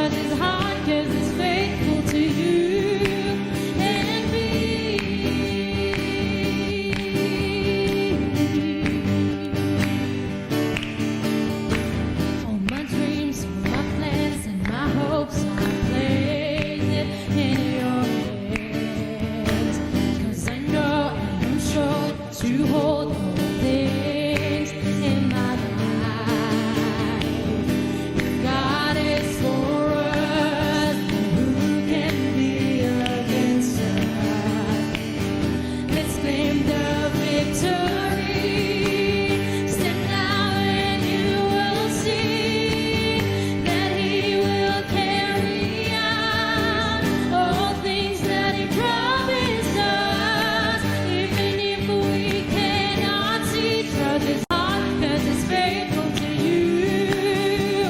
trust His heart, 'cause He's faithful to you and me. All my dreams, all my plans, and my hopes, I place it in your hands. 'Cause I know and I'm sure that you hold all things in my life. If God is for us, then who can be against us? Let's claim the victory. Stand now and you will see that He will carry out all things that He promised us. Even if we cannot see, trust His heart, 'cause He's faithful to you.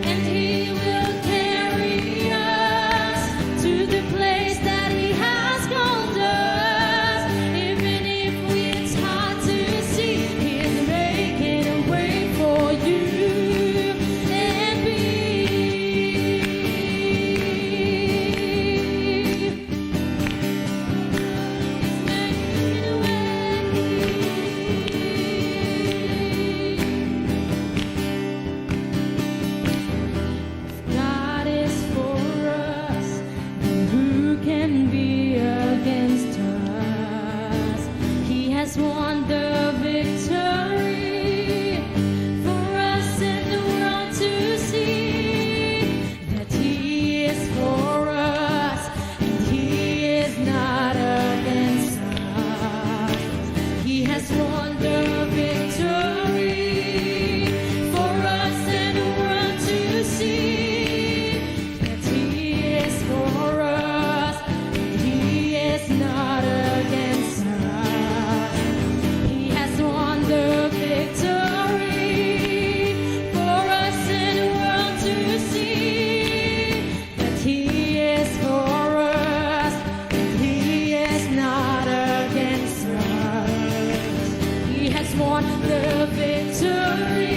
And He will carry us to the place that He has called us. Even if it's hard to see, He's making a way for you and me. God is for us, then who can be against us? He has won the victory for us and the world to see that He is for us and He is not against us. He has won the victory for us and the world to see that He is for us and He is not against us. He has won the victory for us and the world to see that He is for us and He is not against us. He has won the victory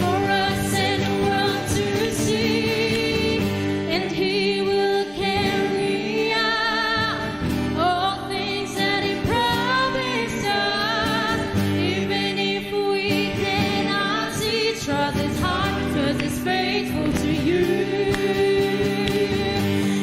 for us and the world to see, and He will carry out all things that He promised us. Even if we cannot see, trust His heart, 'cause He's faithful to you.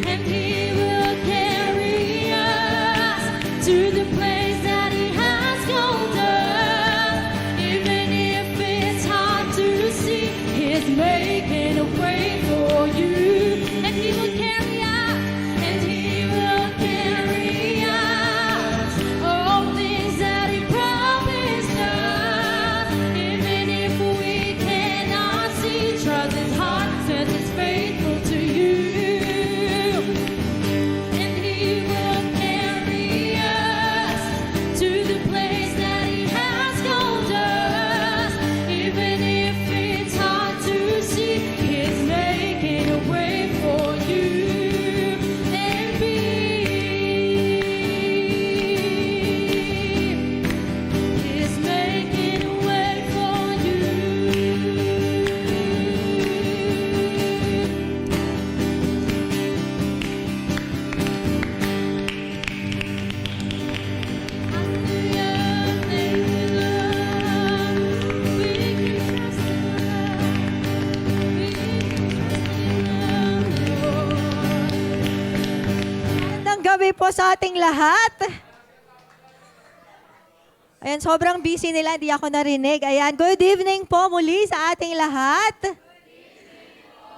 And He will carry us to the place that He has called us. Even if it's hard to see, He's making a way for you. And He will carry out, and He will carry out all things that He promised us. Even if we cannot see, trust His heart, 'cause He's faithful to you. And He will carry us to the place that He has called us. Even if it's hard to see, He's making a way for you and me. He's making a way for you. Magandang gabi po sa ating lahat. Ayan, sobrang busy nila, hindi ako narinig. Ayan, good evening po muli sa ating lahat.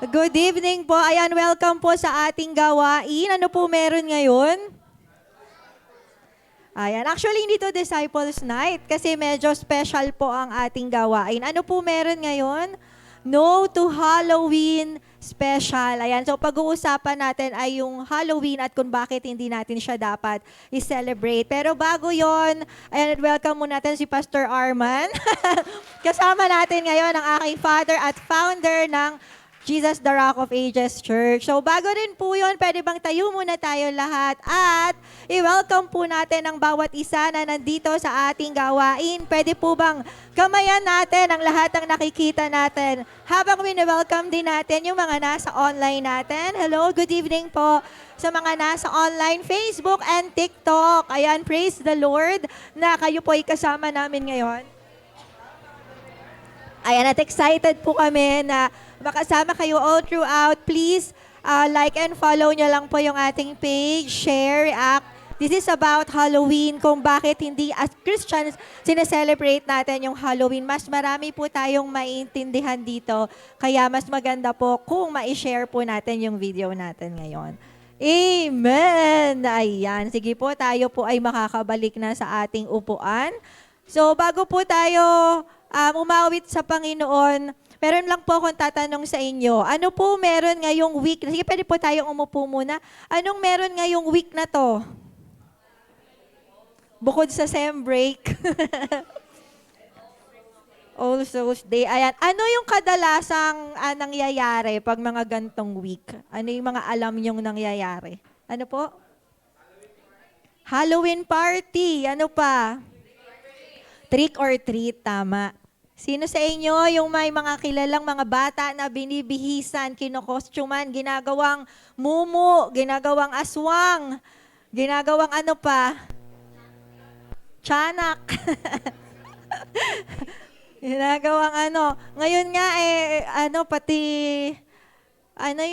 Good evening po. Ayan, welcome po sa ating gawain. Ano po meron ngayon? Ayan, actually hindi to Disciples Night kasi medyo special po ang ating gawain. Ano po meron ngayon? No to Halloween special. Ayan, so pag-uusapan natin ay yung Halloween at kung bakit hindi natin siya dapat i-celebrate. Pero bago yon, ayan, welcome muna natin si Pastor Arman. Kasama natin ngayon ang aking father at founder ng Jesus the Rock of Ages Church. So bago rin po yun, pwede bang tayo muna tayo lahat at i-welcome po natin ang bawat isa na nandito sa ating gawain. Pwede po bang kamayan natin ang lahat ng nakikita natin habang wini-welcome din natin yung mga nasa online natin. Hello, good evening po sa mga nasa online, Facebook and TikTok. Ayan, praise the Lord na kayo po ay kasama namin ngayon. Ayan, at excited po kami na makasama kayo all throughout. Please like and follow nyo lang po yung ating page, share, react. This is about Halloween, kung bakit hindi as Christians sineselebrate natin yung Halloween. Mas marami po tayong maiintindihan dito. Kaya mas maganda po kung ma-share po natin yung video natin ngayon. Amen! Ayan, sige po, tayo po ay makakabalik na sa ating upuan. So bago po tayo umawit sa Panginoon, meron lang po akong tatanong sa inyo. Ano po meron ngayong week? Sige, pwede po tayong umupo muna. Anong meron ngayong week na to? Bukod sa sem break. All Souls Day. Ayan. Ano yung kadalasang nangyayari pag mga gantong week? Ano yung mga alam nyong nangyayari? Ano po? Halloween party. Ano pa? Trick or treat, tama. Sino sa inyo yung may mga kilalang mga bata na binibihisan, kinokostuman, ginagawang mumu, ginagawang aswang, ginagawang ano pa? Tiyanak. Ginagawang ano. Ngayon nga pati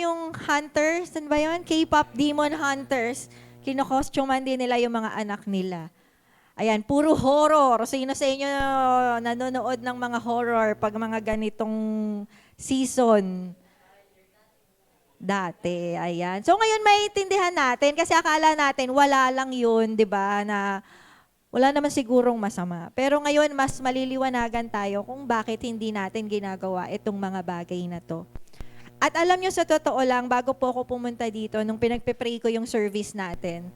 yung hunters, ano ba yun? K-pop demon hunters. Kinokostuman din nila yung mga anak nila. Ayan, puro horror. Sino sa inyo nanonood ng mga horror pag mga ganitong season? Dati, ayan. So ngayon maiintindihan natin kasi akala natin wala lang yun, di ba, na wala naman sigurong masama. Pero ngayon mas maliliwanagan tayo kung bakit hindi natin ginagawa itong mga bagay na to. At alam nyo, sa totoo lang, bago po ako pumunta dito, nung pinagpe-pray ko yung service natin,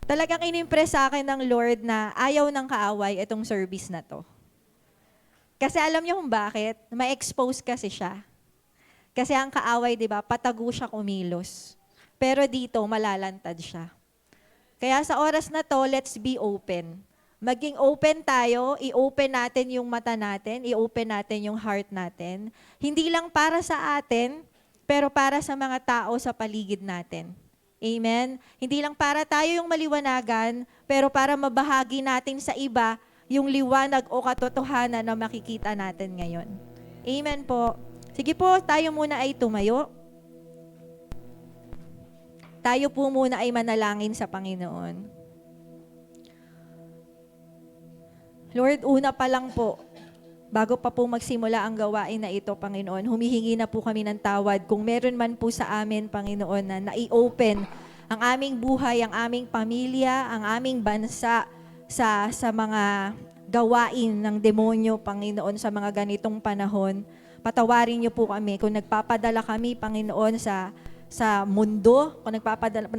talagang inimpress sa akin ng Lord na ayaw ng kaaway itong service na to. Kasi alam niyo kung bakit? Ma-expose kasi siya. Kasi ang kaaway, di ba, patago siya kumilos. Pero dito, malalantad siya. Kaya sa oras na to, let's be open. Maging open tayo, i-open natin yung mata natin, i-open natin yung heart natin. Hindi lang para sa atin, pero para sa mga tao sa paligid natin. Amen? Hindi lang para tayo yung maliwanagan, pero para mabahagi natin sa iba yung liwanag o katotohanan na makikita natin ngayon. Amen po. Sige po, tayo muna ay tumayo. Tayo po muna ay manalangin sa Panginoon. Lord, una pa lang po, bago pa po magsimula ang gawain na ito, Panginoon, humihingi na po kami ng tawad kung meron man po sa amin, Panginoon, na nai-open ang aming buhay, ang aming pamilya, ang aming bansa sa mga gawain ng demonyo, Panginoon, sa mga ganitong panahon. Patawarin niyo po kami kung nagpapadala kami, Panginoon, sa mundo, kung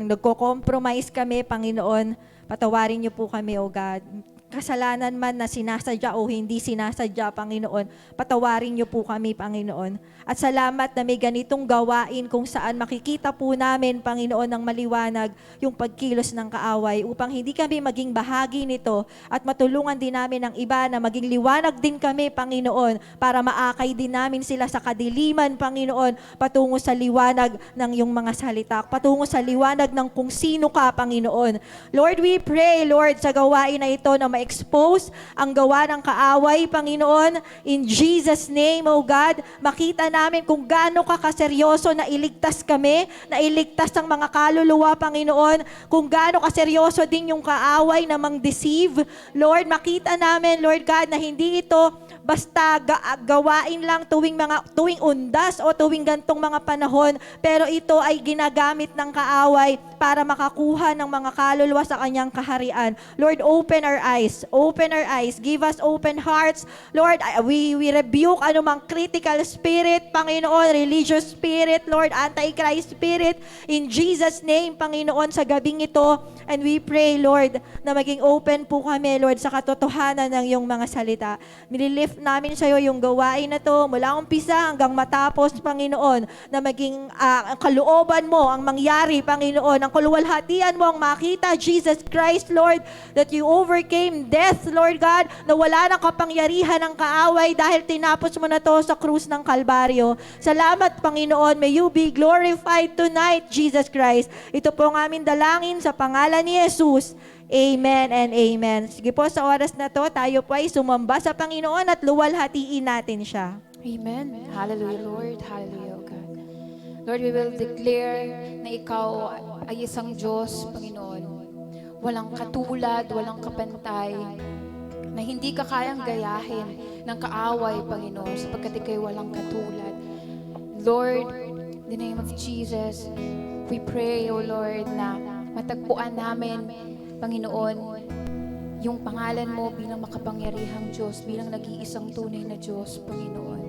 nagko-compromise kami, Panginoon, patawarin niyo po kami, O God. Kasalanan man na sinasadya o hindi sinasadya, Panginoon, patawarin niyo po kami, Panginoon. At salamat na may ganitong gawain kung saan makikita po namin, Panginoon, ng maliwanag yung pagkilos ng kaaway upang hindi kami maging bahagi nito at matulungan din namin ang iba na maging liwanag din kami, Panginoon, para maakay din namin sila sa kadiliman, Panginoon, patungo sa liwanag ng iyong mga salita, patungo sa liwanag ng kung sino ka, Panginoon. Lord, we pray, Lord, sa gawain na ito na ma-expose ang gawa ng kaaway, Panginoon, in Jesus' name, O God, makita namin kung gaano ka kaseryoso na iligtas kami, na iligtas ang mga kaluluwa, Panginoon, kung gaano kaseryoso din yung kaaway na mang-deceive. Lord, makita namin, Lord God, na hindi ito basta gawain lang tuwing undas o tuwing gantong mga panahon, pero ito ay ginagamit ng kaaway para makakuha ng mga kaluluwa sa kanyang kaharian. Lord, open our eyes. eyes. Open our eyes. Give us open hearts. Lord, we rebuke anumang critical spirit, Panginoon, religious spirit, Lord, anti-Christ spirit, in Jesus' name, Panginoon, sa gabing ito. And we pray, Lord, na maging open po kami, Lord, sa katotohanan ng iyong mga salita. Nililift namin sa iyo yung gawain na to, mula umpisa hanggang matapos, Panginoon, na maging ang kalooban mo, ang mangyari, Panginoon, ang kaluwalhatian mo, ang makita, Jesus Christ, Lord, that you overcame death, Lord God, na wala ng kapangyarihan ng kaaway dahil tinapos mo na to sa krus ng Kalbaryo. Salamat, Panginoon. May you be glorified tonight, Jesus Christ. Ito po ang aming dalangin sa pangalan ni Jesus. Amen and amen. Sige po, sa oras na to, tayo po ay sumamba sa Panginoon at luwalhatiin natin siya. Amen. Hallelujah, Lord. Hallelujah, O God. Lord, we will declare na Ikaw ay isang Diyos, Panginoon. Walang katulad, walang kapantay, na hindi ka kayang gayahin ng kaaway, Panginoon, sapagkat Ika'y walang katulad. Lord, in the name of Jesus, we pray, O Lord, na matagpuan namin, Panginoon, yung pangalan mo bilang makapangyarihang Diyos, bilang nag-iisang tunay na Diyos, Panginoon.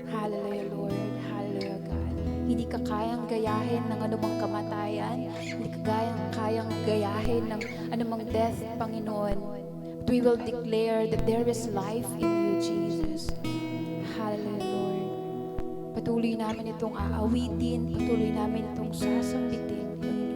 Hallelujah, Lord. Hallelujah, God. Hindi ka kayang gayahin ng anumang kamatayan. Hindi ka kayang gayahin ng anumang death, Panginoon. But we will declare that there is life in you, Jesus. Hallelujah, Lord. Patuloy namin itong aawitin. Patuloy namin itong sasambitin, Panginoon.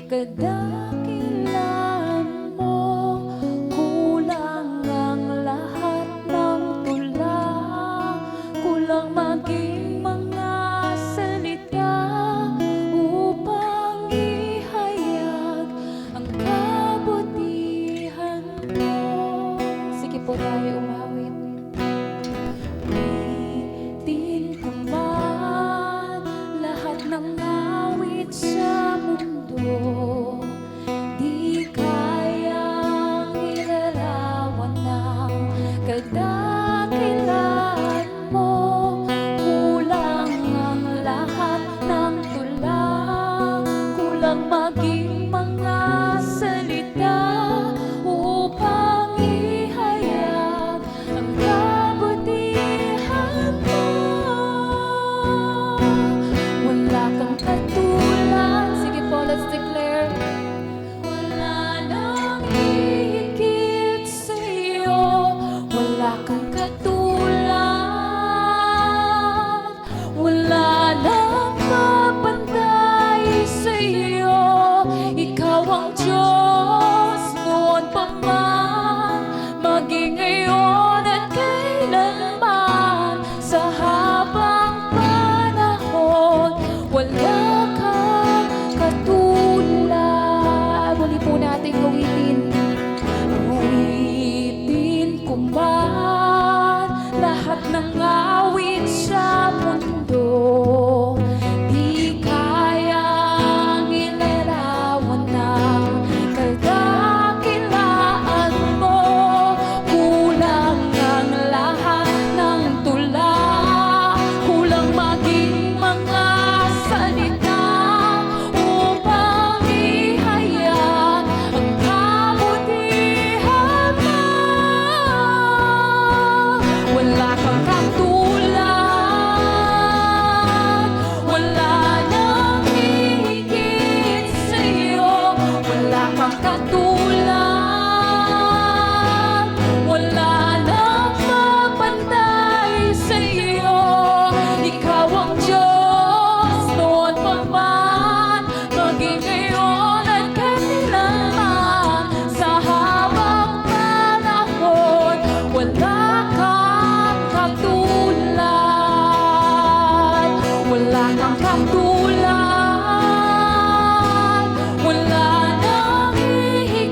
Kadakilan mo, kulang ang lahat ng tula, kulang maging mga salita upang ihayag ang kabutihan mo. Sige po tayo umawit. Awitin ko man lahat ng awit sa mundo. Di kayang ilarawan ng kadakilan mo. Kulang ang lahat ng tula, kulang maging mga salita upang ihayag ang kabutihan mo. Wala kang katulad. Sige po, let's declare. Wala nang hihigit sa'yo, wala kang katulad, wala nang kapantay sa'yo. Ikaw ang Diyos noon pa man, maging ngayon at kailanman, sa habang panahon, wala kang katulad. Muli po natin gawitin. Awitin ko man lahat ng awit sa mundo. Di kayang ilarawan ng kadakilaan mo. Kulang ang lahat ng tula, kulang maging mga salita upang ihayag ang kabutihan mo. Wala kang katulad, wala nang hihigit sa'yo. Wala kang katulad, wala nang mapantay sa'yo. Ikaw ang Diyos noon pa man, maging ngayon at kailanman, sa habang panahon, wala kang katulad, wala kang katulad, wala nang hihigit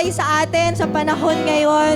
kaaway sa atin sa panahon ngayon.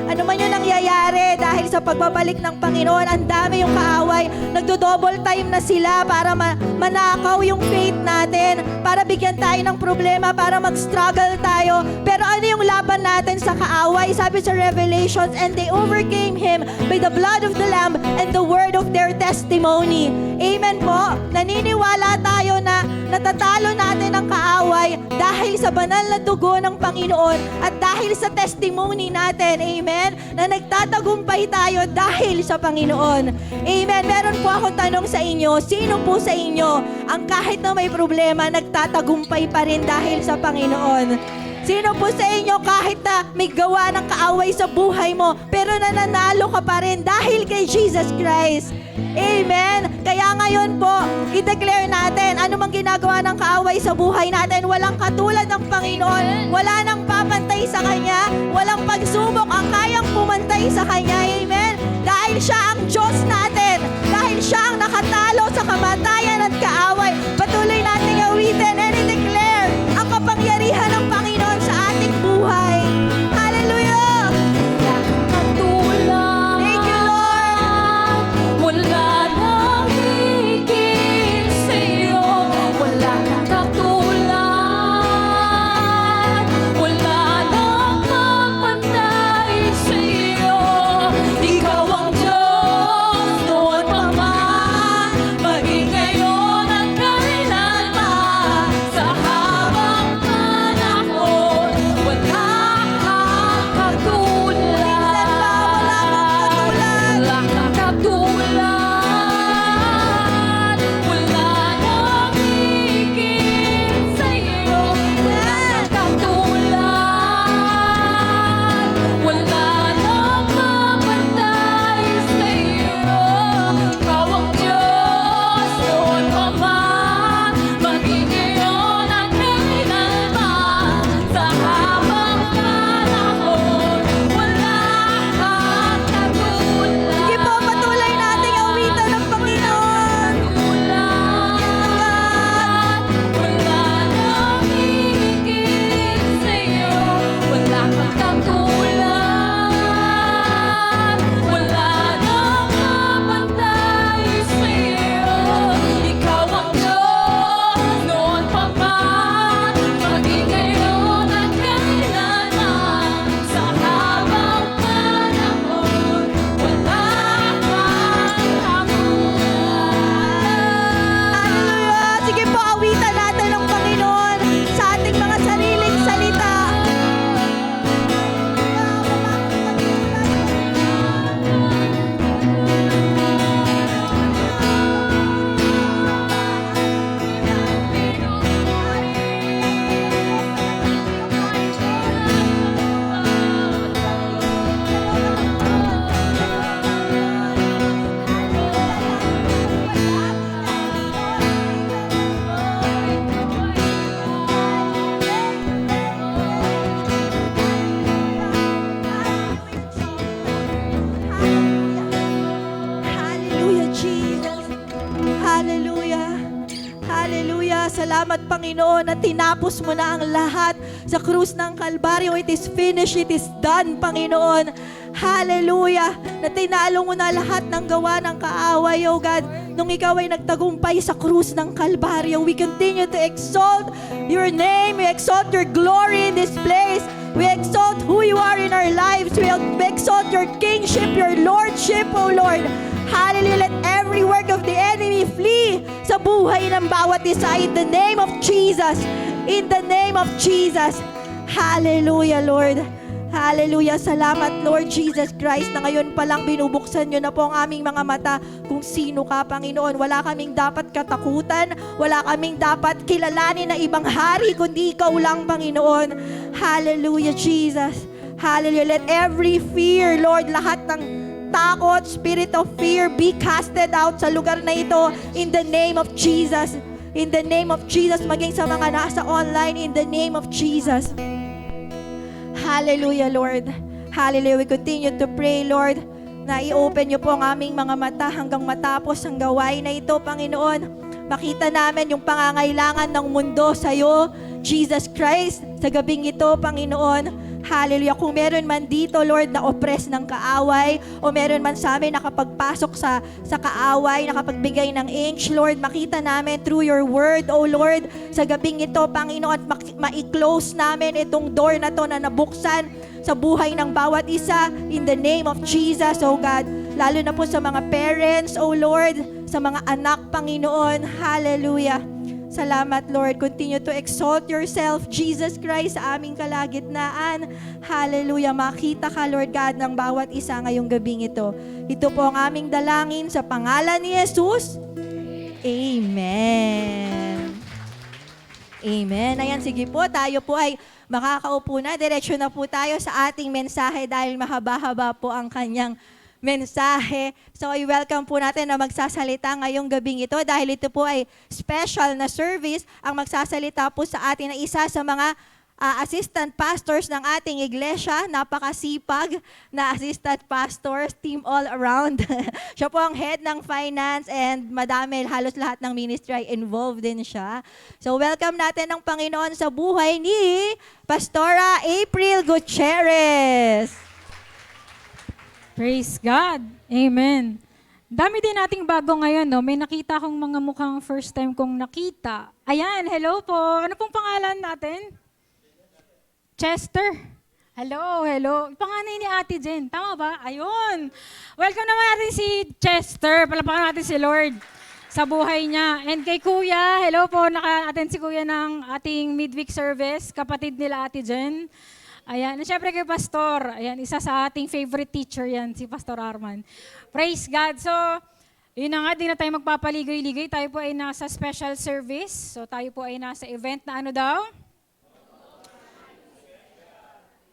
Ano man yung nangyayari dahil sa pagbabalik ng Panginoon, ang dami yung kaaway. Nagdo-double time na sila para manakaw yung faith natin, para bigyan tayo ng problema, para mag-struggle tayo. Pero ano yung laban natin sa kaaway? Sabi sa Revelations, and they overcame him by the blood of the Lamb and the word of their testimony. Amen po. Naniniwala tayo na natatalo natin ang kaaway dahil sa banal na dugo ng Panginoon at dahil sa testimony natin. Amen. Na nagtatagumpay tayo dahil sa Panginoon. Amen. Meron po akong tanong sa inyo. Sino po sa inyo ang kahit na may problema, nagtatagumpay pa rin dahil sa Panginoon? Sino po sa inyo kahit na may gawa ng kaaway sa buhay mo, pero nananalo ka pa rin dahil kay Jesus Christ? Amen. Kaya ngayon po, i-declare natin, ano mang ginagawa ng kaaway sa buhay natin, walang katulad ng Panginoon, wala nang papantay sa Kanya, walang pagsubok ang kayang pumantay sa Kanya. Amen. Dahil siya ang Diyos natin, dahil siya ang nakatalo sa kamatayan at kaaway. Patuloy natin awitin and i-declare ang kapangyarihan ng Panginoon sa ating buhay. Hallelujah! Katulad, Thank you, Lord! wala nang higit sa'yo. Wala kang katulad, wala nang mapantay sa'yo. Ikaw ang Diyos, noon pa man, maging ngayon at kailanman. Sa habang panahon, wala kang katulad. Wala kang katulad, wala nang higit sa'yo. Wala kang katulad, wala nang mapantay sa'yo. Ikaw ang Diyos, noon pa man, maging ngayon at kailanman. Sa habang panahon, wala kang katulad. Sige po, patuloy nating awitan ng Panginoon. Wala nang higit sa'yo. Wala kang katulad, wala nang mapantay sa'yo. Ikaw ang Diyos, noon pa man, maging ngayon at kailanman. Sa habang panahon, wala kang Hallelujah! Sige po, awitan natin ng Panginoon sa ating mga sariling salita. Hallelujah, Jesus. Hallelujah. Hallelujah. Salamat, Panginoon, na tinapos mo na ang lahat sa krus ng Kalbaryo. It is finished. It is done, Panginoon. Hallelujah. Na tinalo mo na lahat ng gawa ng kaaway, oh God. Nung ikaw ay nagtagumpay sa krus ng Kalbaryo, we continue to exalt your name. We exalt your glory in this place. We exalt who you are in our lives. We exalt your kingship, your lordship, oh Lord. Hallelujah. Let every work of the enemy flee sa buhay ng bawat isa in the name of Jesus. In the name of Jesus. Hallelujah, Lord. Hallelujah. Salamat, Lord Jesus Christ, na ngayon pa lang binubuksan nyo na po ang aming mga mata kung sino ka, Panginoon. Wala kaming dapat katakutan. Wala kaming dapat kilalanin na ibang hari, kundi ikaw lang, Panginoon. Hallelujah, Jesus. Hallelujah. Let every fear, Lord, lahat ng takot, spirit of fear, be casted out sa lugar na ito in the name of Jesus. In the name of Jesus, maging sa mga nasa online, in the name of Jesus. Hallelujah, Lord. Hallelujah. We continue to pray, Lord, na i-open niyo po ang aming mga mata hanggang matapos ang gawain na ito, Panginoon. Makita namin yung pangangailangan ng mundo sa iyo, Jesus Christ, sa gabing ito, Panginoon. Hallelujah. Kung meron man dito, Lord, na oppress ng kaaway, o meron man sa amin nakapagpasok sa kaaway, nakapagbigay ng inch, Lord, makita namin through your word, O Lord, sa gabing ito, Panginoon, at ma-close namin itong door na to na nabuksan sa buhay ng bawat isa in the name of Jesus, O God. Lalo na po sa mga parents, O Lord, sa mga anak, Panginoon. Hallelujah. Salamat, Lord. Continue to exalt yourself, Jesus Christ, sa aming kalagitnaan. Hallelujah. Makita ka, Lord God, ng bawat isa ngayong gabing ito. Ito po ang aming dalangin sa pangalan ni Jesus. Amen. Amen. Ayan, sige po, tayo po ay makakaupo na. Diretso na po tayo sa ating mensahe dahil mahaba-haba po ang kanyang mensahe. So, i-welcome po natin na magsasalita ngayong gabing ito dahil ito po ay special na service. Ang magsasalita po sa atin ay isa sa mga assistant pastors ng ating iglesia. Napakasipag na assistant pastors, team all around. Siya po ang head ng finance and madami, halos lahat ng ministry ay involved din siya. So, welcome natin ng Panginoon sa buhay ni Pastora April Gutierrez. Praise God. Amen. Dami din nating bago ngayon, no? May nakita akong mga mukhang first time kong nakita. Ayan, hello po. Ano pong pangalan natin? Chester. Hello, hello. Panganay ni Ate Jen. Tama ba? Ayun. Welcome naman natin si Chester. Palapakan natin si Lord sa buhay niya. And kay Kuya, hello po. Naka-attend si Kuya ng ating midweek service. Kapatid nila Ate Jen. Ayan, at syempre kay Pastor, ayan, isa sa ating favorite teacher yan, si Pastor Arman. Praise God. So, yun na nga, di na tayo magpapaligoy-ligoy. Tayo po ay nasa special service. So, tayo po ay nasa event na ano daw?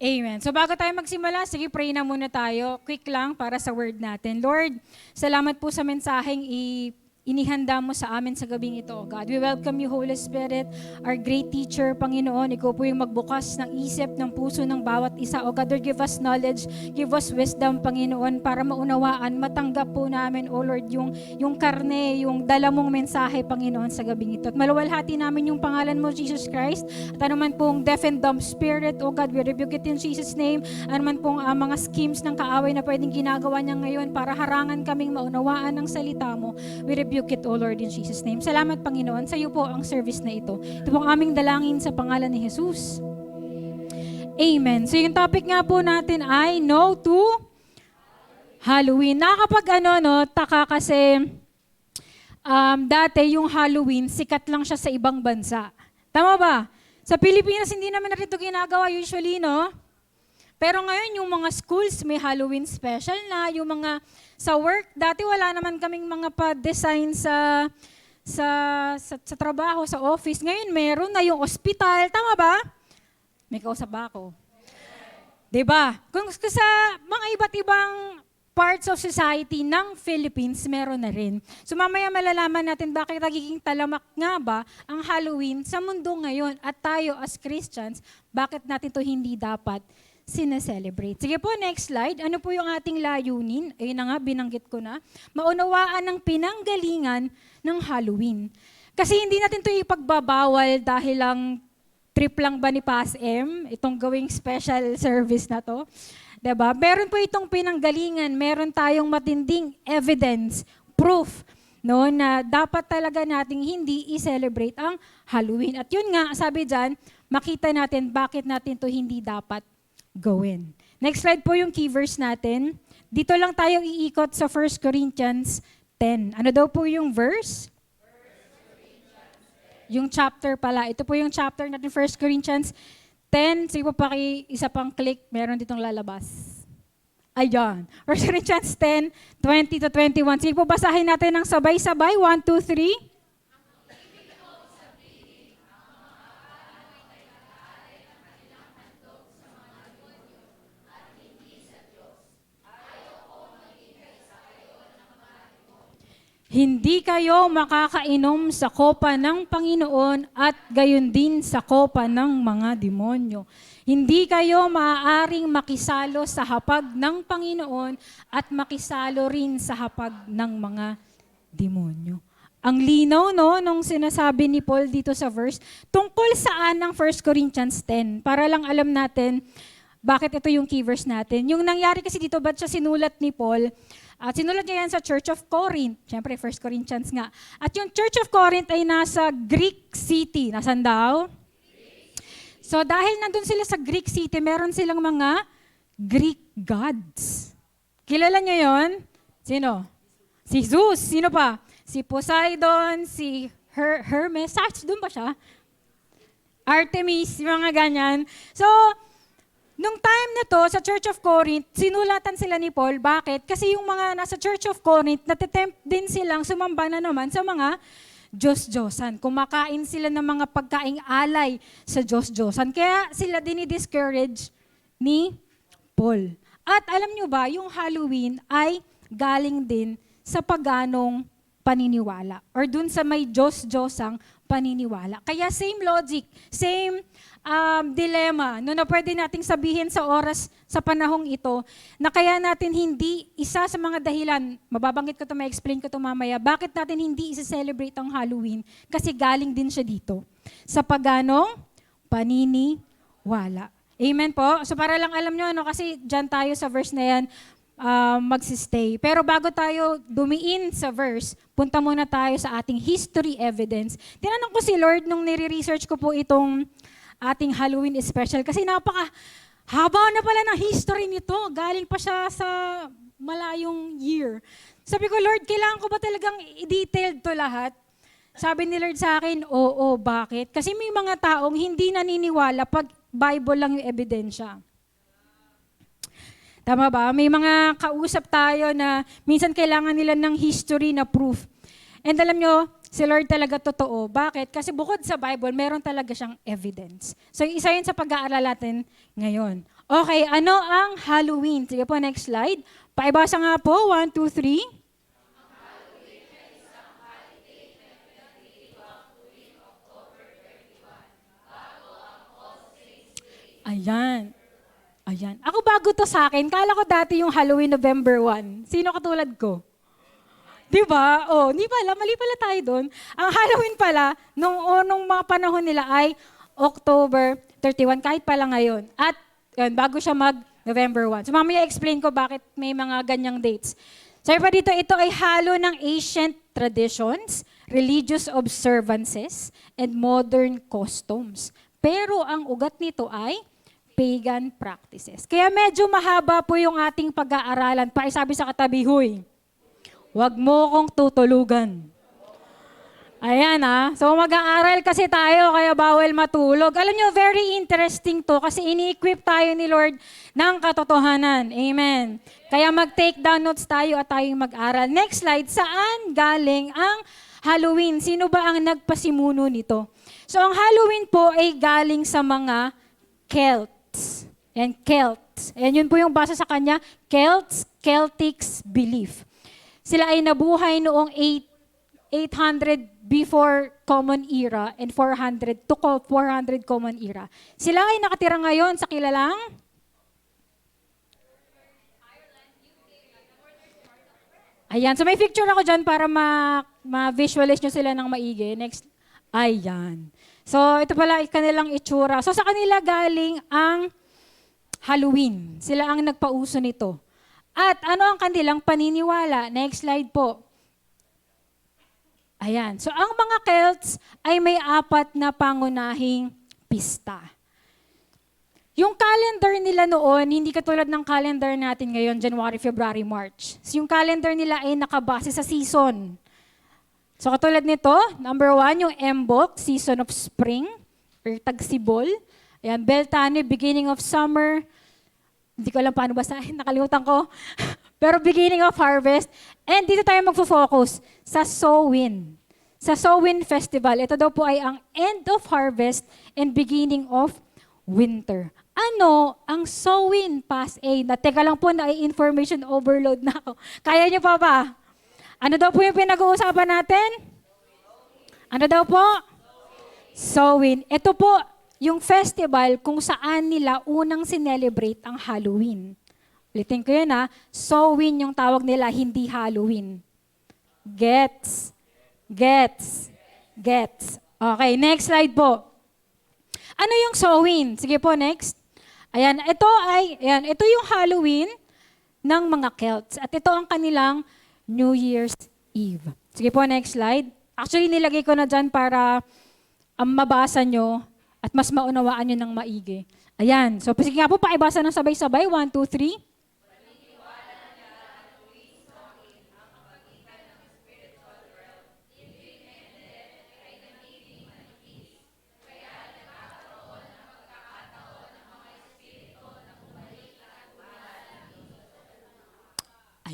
Amen. So, bago tayo magsimula, sige, pray na muna tayo. Quick lang para sa word natin. Lord, salamat po sa mensaheng inihanda mo sa amin sa gabing ito, God. We welcome you, Holy Spirit, our great teacher, Panginoon. Ikaw po yung magbukas ng isip, ng puso ng bawat isa. O God, Lord, give us knowledge, give us wisdom, Panginoon, para maunawaan, matanggap po namin, O Lord, yung karne, yung dala mong mensahe, Panginoon, sa gabing ito. At maluwalhati namin yung pangalan mo, Jesus Christ. At anuman pong deaf and dumb spirit, O God, we rebuke it in Jesus' name. Anuman pong mga schemes ng kaaway na pwedeng ginagawa niya ngayon para harangan kaming maunawaan ng salita mo, we rebuke it, O Lord, in Jesus' name. Salamat, Panginoon. Sa iyo po ang service na ito. Ito po ang aming dalangin sa pangalan ni Jesus. Amen. So yung topic nga po natin ay No to Halloween. Nakakapag taka kasi dati yung Halloween, sikat lang siya sa ibang bansa. Tama ba? Sa Pilipinas, hindi naman natin ito ginagawa usually, no? Pero ngayon, yung mga schools, may Halloween special na. Yung mga sa work, dati wala naman kaming mga pa-design sa trabaho, sa office. Ngayon, meron na yung ospital. Tama ba? May kausap ba ako? Diba? Kung sa mga iba't ibang parts of society ng Philippines, meron na rin. So mamaya malalaman natin bakit nagiging talamak nga ba ang Halloween sa mundo ngayon at tayo as Christians, bakit natin to hindi dapat sineselebrate. Sige po, next slide. Ano po yung ating layunin? Ayun na nga, binanggit ko na. Maunawaan ng pinanggalingan ng Halloween. Kasi hindi natin to ipagbabawal dahil lang trip lang ba ni Pas M, itong gawing special service na to. Diba? Meron po itong pinanggalingan, meron tayong matinding evidence, proof, no, na dapat talaga nating hindi i-celebrate ang Halloween. At yun nga, sabi dyan, makita natin bakit natin to hindi dapat gawin. Next slide po yung key verse natin. Dito lang tayo iikot sa 1 Corinthians 10. Ano daw po yung verse? Yung chapter pala. Ito po yung chapter natin, 1 Corinthians 10. Sige po, isa pang click, meron ditong lalabas. Ayan. 1 Corinthians 10, 20 to 21. Sige po, basahin natin ng sabay-sabay. 1, 2, 3. Hindi kayo makakainom sa kopa ng Panginoon at gayon din sa kopa ng mga demonyo. Hindi kayo maaaring makisalo sa hapag ng Panginoon at makisalo rin sa hapag ng mga demonyo. Ang linaw, no, nung sinasabi ni Paul dito sa verse, tungkol saan ng 1 Corinthians 10, para lang alam natin, bakit ito yung key verse natin. Yung nangyari kasi dito, ba't siya sinulat ni Paul? At sinulat niya yan sa Church of Corinth. Siyempre, 1 Corinthians nga. At yung Church of Corinth ay nasa Greek city. Nasaan daw? So dahil nandun sila sa Greek city, meron silang mga Greek gods. Kilala niyo yon? Sino? Si Zeus. Sino pa? Si Poseidon, si Hermes. Doon ba siya? Artemis, yung mga ganyan. So, nung time na to, sa Church of Corinth, sinulatan sila ni Paul. Bakit? Kasi yung mga nasa Church of Corinth, natitempt din silang sumamba na naman sa mga Diyos-Diyosan. Kumakain sila ng mga pagkaing alay sa Diyos-Diyosan. Kaya sila din i-discourage ni Paul. At alam nyo ba, yung Halloween ay galing din sa paganong paniniwala or dun sa may Diyos-Diyosang paniniwala. Kaya same logic, same dilemma no, na pwede nating sabihin sa oras, sa panahong ito, na kaya natin hindi, isa sa mga dahilan, mababanggit ko ito, ma-explain ko ito mamaya, bakit natin hindi isa-celebrate ang Halloween? Kasi galing din siya dito, sa paganong paniniwala. Amen po? So para lang alam nyo, ano, kasi dyan tayo sa verse na yan, magsistay. Pero bago tayo dumiin sa verse, punta muna tayo sa ating history evidence. Tinanong ko si Lord nung nire-research ko po itong ating Halloween special kasi haba na pala ng history nito. Galing pa siya sa malayong year. Sabi ko, Lord, kailangan ko ba talagang i-detailed to lahat? Sabi ni Lord sa akin, oo, bakit? Kasi may mga taong hindi naniniwala pag Bible lang yung ebidensya. Tama ba? May mga kausap tayo na minsan kailangan nila ng history na proof. And alam nyo, si Lord talaga totoo. Bakit? Kasi bukod sa Bible, meron talaga siyang evidence. So isa yun sa pag-aaral natin ngayon. Okay, ano ang Halloween? Sige po, next slide. Paibasa nga po, 1, 2, 3. Ayan. Ayan. Ako bago to sa akin. Kala ko dati yung Halloween November 1. Sino katulad ko? Diba? Oh, hindi pala. Mali pala tayo doon. Ang Halloween pala, nung mga panahon nila ay October 31, kahit pala ngayon. At yun, bago siya mag-November 1. So mamaya explain ko bakit may mga ganyang dates. Sabi pa dito, ito ay halo ng ancient traditions, religious observances, and modern customs. Pero ang ugat nito ay pagan practices. Kaya medyo mahaba po yung ating pag-aaralan. Sabi sa katabi, huy, wag mo kong tutulugan. Ayan So mag-aaral kasi tayo, kaya bawal matulog. Alam nyo, very interesting to kasi ini-equip tayo ni Lord ng katotohanan. Amen. Kaya mag-take down notes tayo at tayong mag-aral. Next slide, saan galing ang Halloween? Sino ba ang nagpasimuno nito? So ang Halloween po ay galing sa mga Celts. And Celts. And yun po yung basa sa kanya, Celtics belief. Sila ay nabuhay noong 800 before Common Era and 400 to 400 Common Era. Sila ay nakatira ngayon sa kilalang Ayan. So may picture ako dyan para ma-visualize nyo sila ng maigi. Next. Ayan. So ito pala kanilang itsura. So sa kanila galing ang Halloween. Sila ang nagpauso nito. At ano ang kanilang paniniwala? Next slide po. Ayan. So ang mga Celts ay may 4 na pangunahing pista. Yung calendar nila noon, hindi katulad ng calendar natin ngayon, January, February, March. So yung calendar nila ay nakabase sa season. So katulad nito, number 1, yung Mbok, season of spring, or tagsibol. Ayan, Beltane, beginning of summer. Hindi ko alam paano basahin, nakalimutan ko. Pero beginning of harvest. And dito tayo magfo-focus sa Samhain. Sa Samhain Festival, ito daw po ay ang end of harvest and beginning of winter. Ano ang Samhain Pass A? Teka lang po, na-information overload na ako. Kaya niyo pa ba? Ano daw po yung pinag-uusapan natin? Ano daw po? Samhain. Ito po yung festival kung saan nila unang sinelebrate ang Halloween. Ulitin ko yun Samhain yung tawag nila, hindi Halloween. Gets. Okay, next slide po. Ano yung Samhain? Sige po, next. ito yung Halloween ng mga Celts. At ito ang kanilang New Year's Eve. Sige po, next slide. Actually, nilagay ko na dyan para mabasa nyo at mas maunawaan nyo ng maigi. Ayan. So, sige nga po, pakibasa ng sabay-sabay. 1, 2, 3.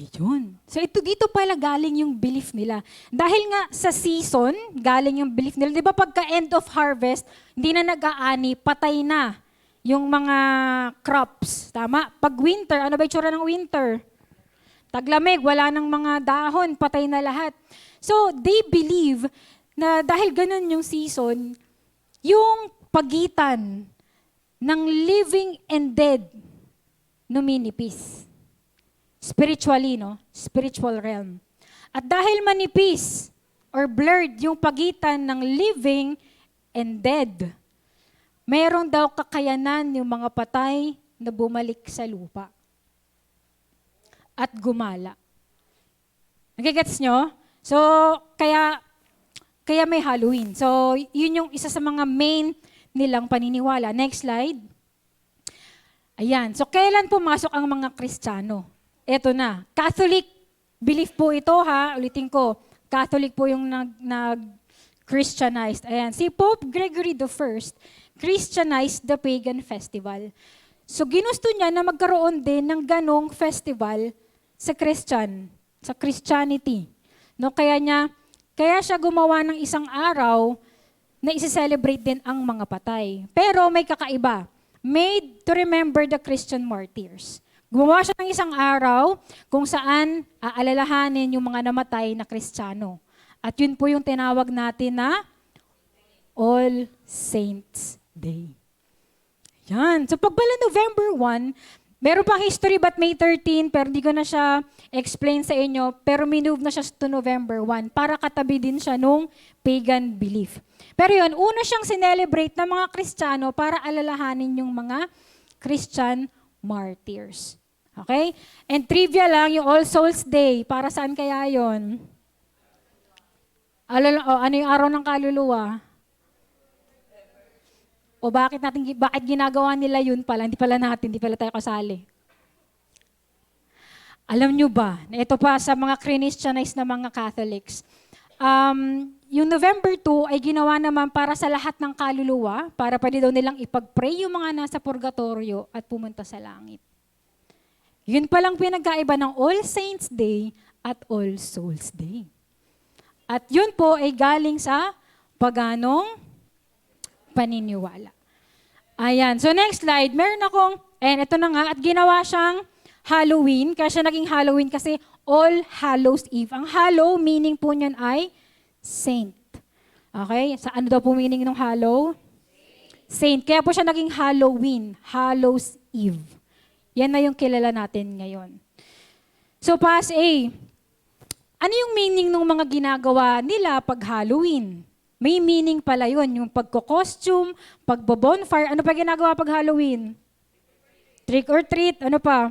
Ayun. So dito pala galing yung belief nila. Dahil nga sa season, galing yung belief nila. Di ba pagka end of harvest, hindi na nag-aani, patay na yung mga crops. Tama? Pag winter, ano ba itsura ng winter? Taglamig, wala nang mga dahon, patay na lahat. So they believe na dahil ganun yung season, yung pagitan ng living and dead numinipis. Spiritually, no? Spiritual realm. At dahil manipis or blurred yung pagitan ng living and dead, mayroon daw kakayanan yung mga patay na bumalik sa lupa at gumala. Nagigets nyo? So, kaya may Halloween. So, yun yung isa sa mga main nilang paniniwala. Next slide. Ayan. So, kailan pumasok ang mga Kristiyano? Eto na. Catholic belief po ito, ha. Ulitin ko. Catholic po yung nag-Christianized. Ayan. Si Pope Gregory I Christianized the pagan festival. So, ginusto niya na magkaroon din ng ganong festival sa Christianity. No, kaya siya gumawa ng isang araw na isi-celebrate din ang mga patay. Pero may kakaiba. Made to remember the Christian martyrs. Gumawa siya ng isang araw kung saan aalalahanin yung mga namatay na Kristiyano. At yun po yung tinawag natin na All Saints Day. Yan. So pag pala November 1, meron pang history but May 13, pero di ko na siya explain sa inyo, pero minove na siya to November 1 para katabi din siya nung pagan belief. Pero yun, una siyang sinelebrate ng mga Kristiyano para alalahanin yung mga Christian martyrs. Okay? And trivia lang, yung All Souls Day, para saan kaya yun? Ano yung araw ng kaluluwa? O bakit ginagawa nila yun pala? Hindi pala tayo kasali. Alam nyo ba, na ito pa sa mga Christianized na mga Catholics, yung November 2 ay ginawa naman para sa lahat ng kaluluwa, para pwede daw nilang ipag-pray yung mga nasa purgatorio at pumunta sa langit. Yun palang pinagkaiba ng All Saints Day at All Souls Day. At yun po ay galing sa paganong paniniwala. Ayan. So next slide, meron akong, ito na nga, at ginawa siyang Halloween, kaya siya naging Halloween kasi All Hallows Eve. Ang hallow, meaning po niyan ay saint. Okay? Sa ano daw po meaning ng hallow? Saint. Kaya po siya naging Halloween, Hallows Eve. Yan na yung kilala natin ngayon. So pass A, ano yung meaning ng mga ginagawa nila pag Halloween? May meaning pala yun, yung pagko-costume, pagbo-bonfire. Ano pa ginagawa pag Halloween? Trick or treat, ano pa?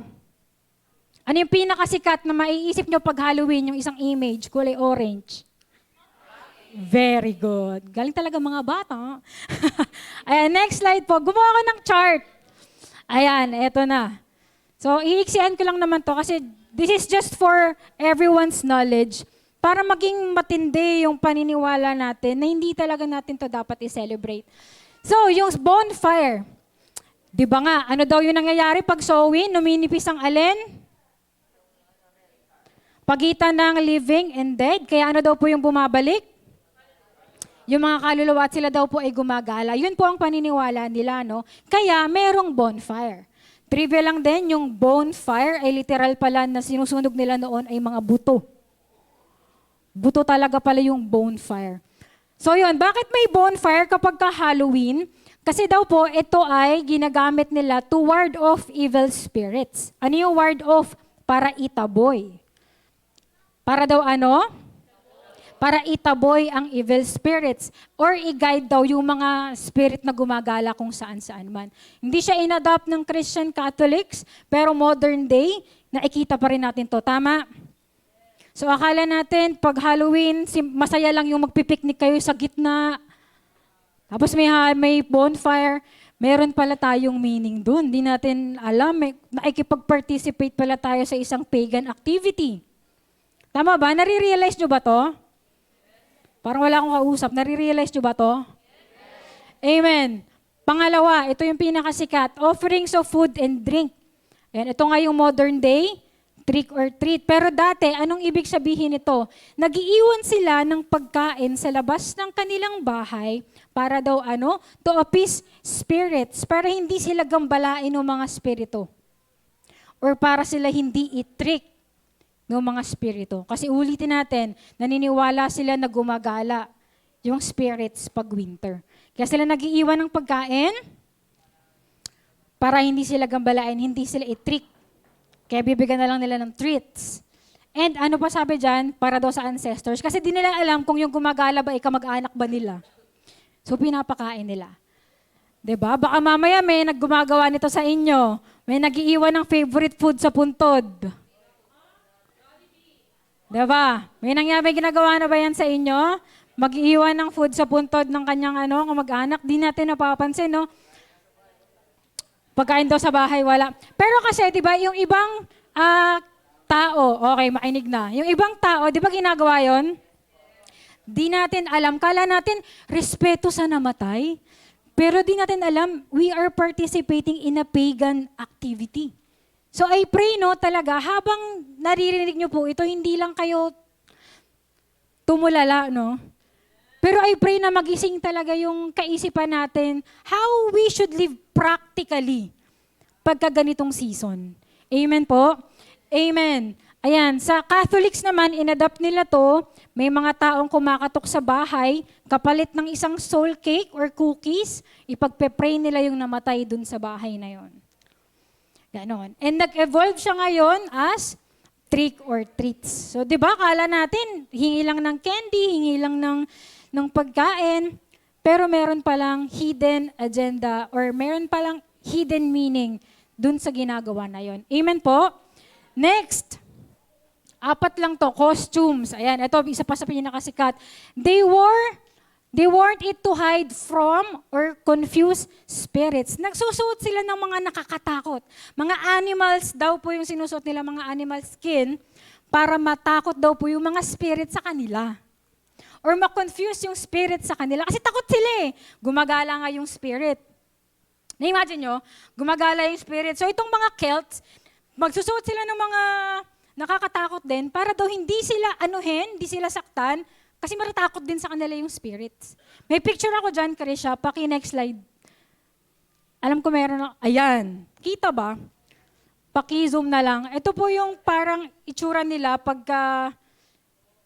Ano yung pinakasikat na maiisip nyo pag Halloween, yung isang image, kulay orange? Very good. Galing talaga mga bata. Ayan, next slide po. Gumawa ko ng chart. Ayan, eto na. So, iiksihan ko lang naman to kasi this is just for everyone's knowledge para maging matindi yung paniniwala natin na hindi talaga natin to dapat i-celebrate. So, yung bonfire. Di ba nga, ano daw yung nangyayari pag sowin? Numinipis ang alin? Pagitan ng living and dead. Kaya ano daw po yung bumabalik? Yung mga kaluluwa at sila daw po ay gumagala. Yun po ang paniniwala nila, no? Kaya merong bonfire. Trivia lang din, yung bonfire ay literal pala na sinusunog nila noon ay mga buto. Buto talaga pala yung bonfire. So yun, bakit may bonfire kapag ka Halloween? Kasi daw po, ito ay ginagamit nila to ward off evil spirits. Ano yung ward off? Para itaboy. Para daw ano? para itaboy ang evil spirits or i-guide daw yung mga spirit na gumagala kung saan-saan man. Hindi siya inadopt ng Christian Catholics, pero modern day, nakikita pa rin natin to. Tama? So akala natin, pag Halloween, masaya lang yung magpipiknik kayo sa gitna. Tapos may bonfire. Meron pala tayong meaning dun. Hindi natin alam. Nakikipag-participate pala tayo sa isang pagan activity. Tama ba? Nare-realize nyo ba to? Parang wala akong kausap. Nare-realize nyo ba to? Amen. Pangalawa, ito yung pinakasikat. Offerings of food and drink. Ayan, ito nga yung modern day, trick or treat. Pero dati, anong ibig sabihin nito? Nag-iiwan sila ng pagkain sa labas ng kanilang bahay para daw to appease spirits, para hindi sila gambalain ng mga spirito. Or para sila hindi i-trick ng mga spirito. Kasi ulitin natin, naniniwala sila na gumagala yung spirits pag winter. Kaya sila nag-iiwan ng pagkain para hindi sila gambalain, hindi sila i-trick. Kaya bibigyan na lang nila ng treats. And ano pa sabi dyan? Para daw sa ancestors. Kasi di nila alam kung yung gumagala ba, kamag-anak ba nila. So pinapakain nila. 'Di ba? Baka mamaya may naggumagawa nito sa inyo. May nag-iiwan ng favorite food sa puntod. 'Di ba? May ginagawa na ba yan sa inyo? Mag-iiwan ng food sa puntod ng kanyang kamag-anak. Di natin napapansin, no? Pagkain daw sa bahay, wala. Pero kasi, 'di ba, yung ibang tao, okay, makinig na. Yung ibang tao, 'di ba ginagawa 'yon? Di natin alam, kala natin respeto sa namatay. Pero di natin alam, we are participating in a pagan activity. So I pray, no, talaga, habang naririnig nyo po ito, hindi lang kayo tumulala, no? Pero I pray na magising talaga yung kaisipan natin how we should live practically pagka ganitong season. Amen po? Amen. Ayan, sa Catholics naman, inadapt nila to, may mga taong kumakatok sa bahay, kapalit ng isang soul cake or cookies, ipagpe-pray nila yung namatay dun sa bahay na yon. Ganon. And nag-evolve siya ngayon as trick or treats. So, di ba, kala natin, hingi lang ng candy, hingi lang ng pagkain, pero meron palang hidden agenda or meron palang hidden meaning dun sa ginagawa na yon. Amen po? Next, 4 lang to, costumes. Ayan, ito, isa pa sa pinakasikat. They weren't it to hide from or confuse spirits. Nagsusuot sila ng mga nakakatakot. Mga animals daw po yung sinusuot nila, mga animal skin, para matakot daw po yung mga spirit sa kanila. Or ma-confuse yung spirit sa kanila. Kasi takot sila eh. Gumagala nga yung spirit. Na-imagine nyo, gumagala yung spirit. So itong mga Celts, magsusuot sila ng mga nakakatakot din para daw hindi sila hindi sila saktan, kasi matatakot din sa kanila yung spirits. May picture ako dyan, Karisha. Paki-next slide. Alam ko meron na. Ayan. Kita ba? Paki-zoom na lang. Ito po yung parang itsura nila pagka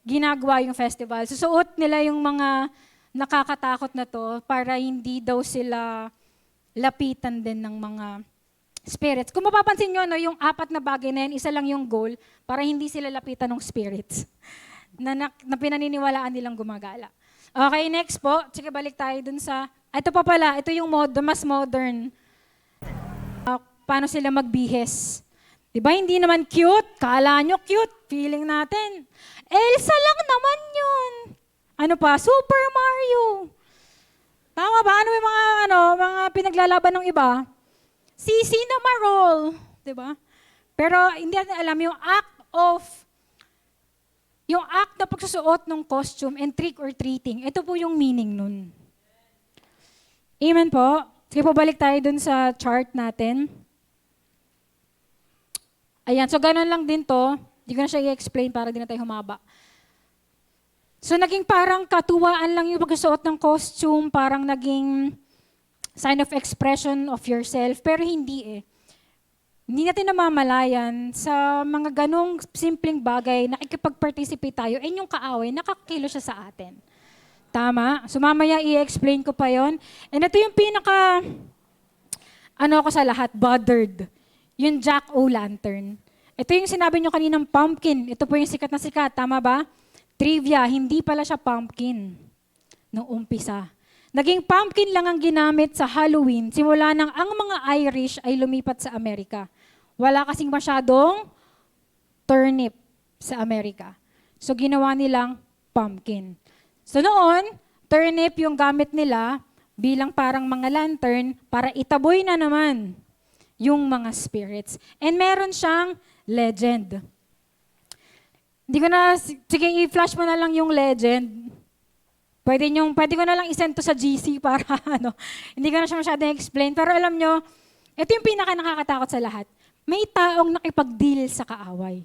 ginagawa yung festival. Susuot nila yung mga nakakatakot na to para hindi daw sila lapitan din ng mga spirits. Kung mapapansin nyo, no, yung 4 na bagay na yan, isa lang yung goal para hindi sila lapitan ng spirits na pinaniniwalaan nilang gumagala. Okay, next po. Sige, balik tayo dun sa... Ito pa pala, ito yung mas modern. Paano sila magbihis. Diba, hindi naman cute? Kala nyo cute. Feeling natin. Elsa lang naman yun. Ano pa? Super Mario. Tama ba? Ano yung mga pinaglalaban ng iba? Si Cinnamoroll. Diba? Pero hindi natin alam yung act na pagsusuot ng costume and trick or treating, ito po yung meaning nun. Amen po. Sige po, balik tayo dun sa chart natin. Ayan, so ganun lang din to. Hindi ko na siya i-explain para di na tayo humaba. So naging parang katuwaan lang yung pagsusuot ng costume, parang naging sign of expression of yourself, pero hindi eh. Hindi natin namamalayan sa mga ganong simpleng bagay, nakikipag-participate tayo, yung kaaway, nakakilo siya sa atin. Tama? So mamaya i-explain ko pa yon. And ito yung ako sa lahat, bothered. Yung Jack-O-Lantern. Ito yung sinabi nyo kaninang pumpkin. Ito po yung sikat na sikat, tama ba? Trivia, hindi pala siya pumpkin nung umpisa. Naging pumpkin lang ang ginamit sa Halloween simula nang ang mga Irish ay lumipat sa Amerika. Wala kasing masyadong turnip sa Amerika. So ginawa nilang pumpkin. So noon, turnip yung gamit nila bilang parang mga lantern para itaboy na naman yung mga spirits. And meron siyang legend. Hindi ko na, sige, i-flash mo na lang yung legend. Pwede ko na lang isend to sa GC para hindi ko na siya masyadong explain. Pero alam nyo, ito yung pinaka nakakatakot sa lahat. May taong nakipag-deal sa kaaway.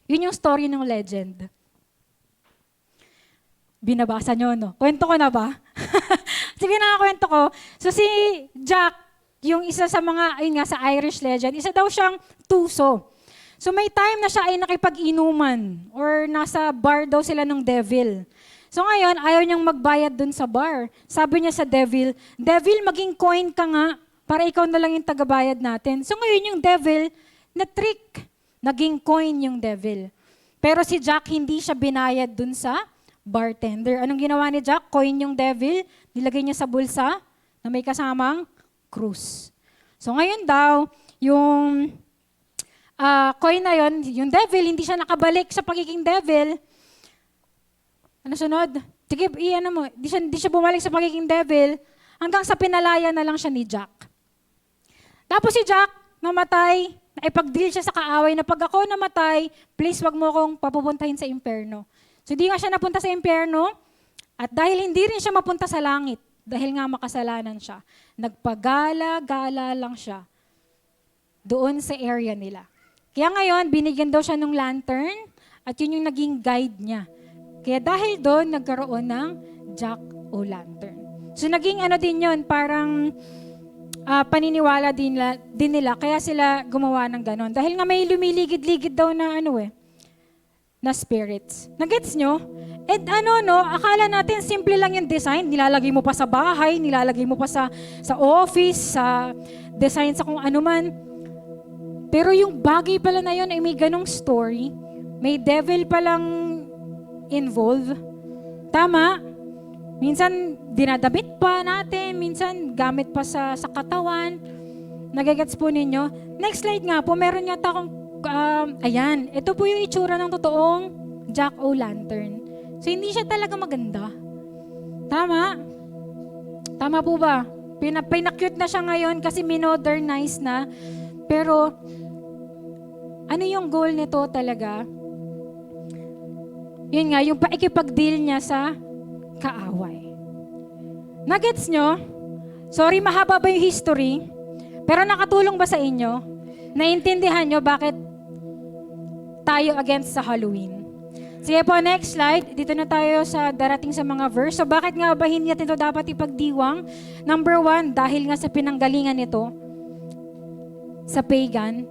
Yun yung story ng legend. Binabasa nyo, no? Kwento ko na ba? Sige na, kwento ko. So si Jack, yung isa sa mga, ayun nga, sa Irish legend, isa daw siyang tuso. So may time na siya ay nakipag-inuman or nasa bar daw sila ng devil. So ngayon, ayaw niyang magbayad dun sa bar. Sabi niya sa devil, "Devil, maging coin ka nga para ikaw na lang yung tagabayad natin." So ngayon yung devil, na-trick. Naging coin yung devil. Pero si Jack, hindi siya binayad dun sa bartender. Anong ginawa ni Jack? Coin yung devil, nilagay niya sa bulsa na may kasamang krus. So ngayon daw, yung coin na yon, yung devil, hindi siya nakabalik sa pagiging devil. Ano sunod? Sige, mo. Di siya bumalik sa pagiging devil hanggang sa pinalaya na lang siya ni Jack. Tapos si Jack, namatay, naipag-deal siya sa kaaway na pag ako namatay, please wag mo akong papupuntahin sa impyerno. So di nga siya napunta sa impyerno at dahil hindi rin siya mapunta sa langit, dahil nga makasalanan siya, nagpagala-gala lang siya doon sa area nila. Kaya ngayon, binigyan daw siya ng lantern at yun yung naging guide niya. Kaya dahil doon, nagkaroon ng Jack-o'-lantern. So naging din yun, parang paniniwala din nila, kaya sila gumawa ng ganon. Dahil nga may lumiligid-ligid daw na na spirits. Nagets nyo? And akala natin simple lang yung design, nilalagay mo pa sa bahay, nilalagay mo pa sa office, sa design sa kung ano man. Pero yung bagay pala na yun ay may ganong story, may devil palang involved. Tama? Minsan dinadabit pa natin, minsan gamit pa sa katawan. Nagagets po ninyo? Next slide nga po, meron yata akong, ayan, ito po yung itsura ng totoong Jack-o'-lantern. So hindi siya talaga maganda. Tama? Tama po ba? Pinakyut na siya ngayon kasi minodernize na. Pero, ano yung goal nito talaga? Yun nga, yung paikipag-deal niya sa kaaway. Nagets nyo? Sorry, mahaba ba yung history? Pero nakatulong ba sa inyo? Naintindihan nyo bakit tayo against sa Halloween? Sige po, next slide. Dito na tayo sa darating sa mga verse. So bakit nga ba hindi natin ito dapat ipagdiwang? Number 1, dahil nga sa pinanggalingan nito sa pagan,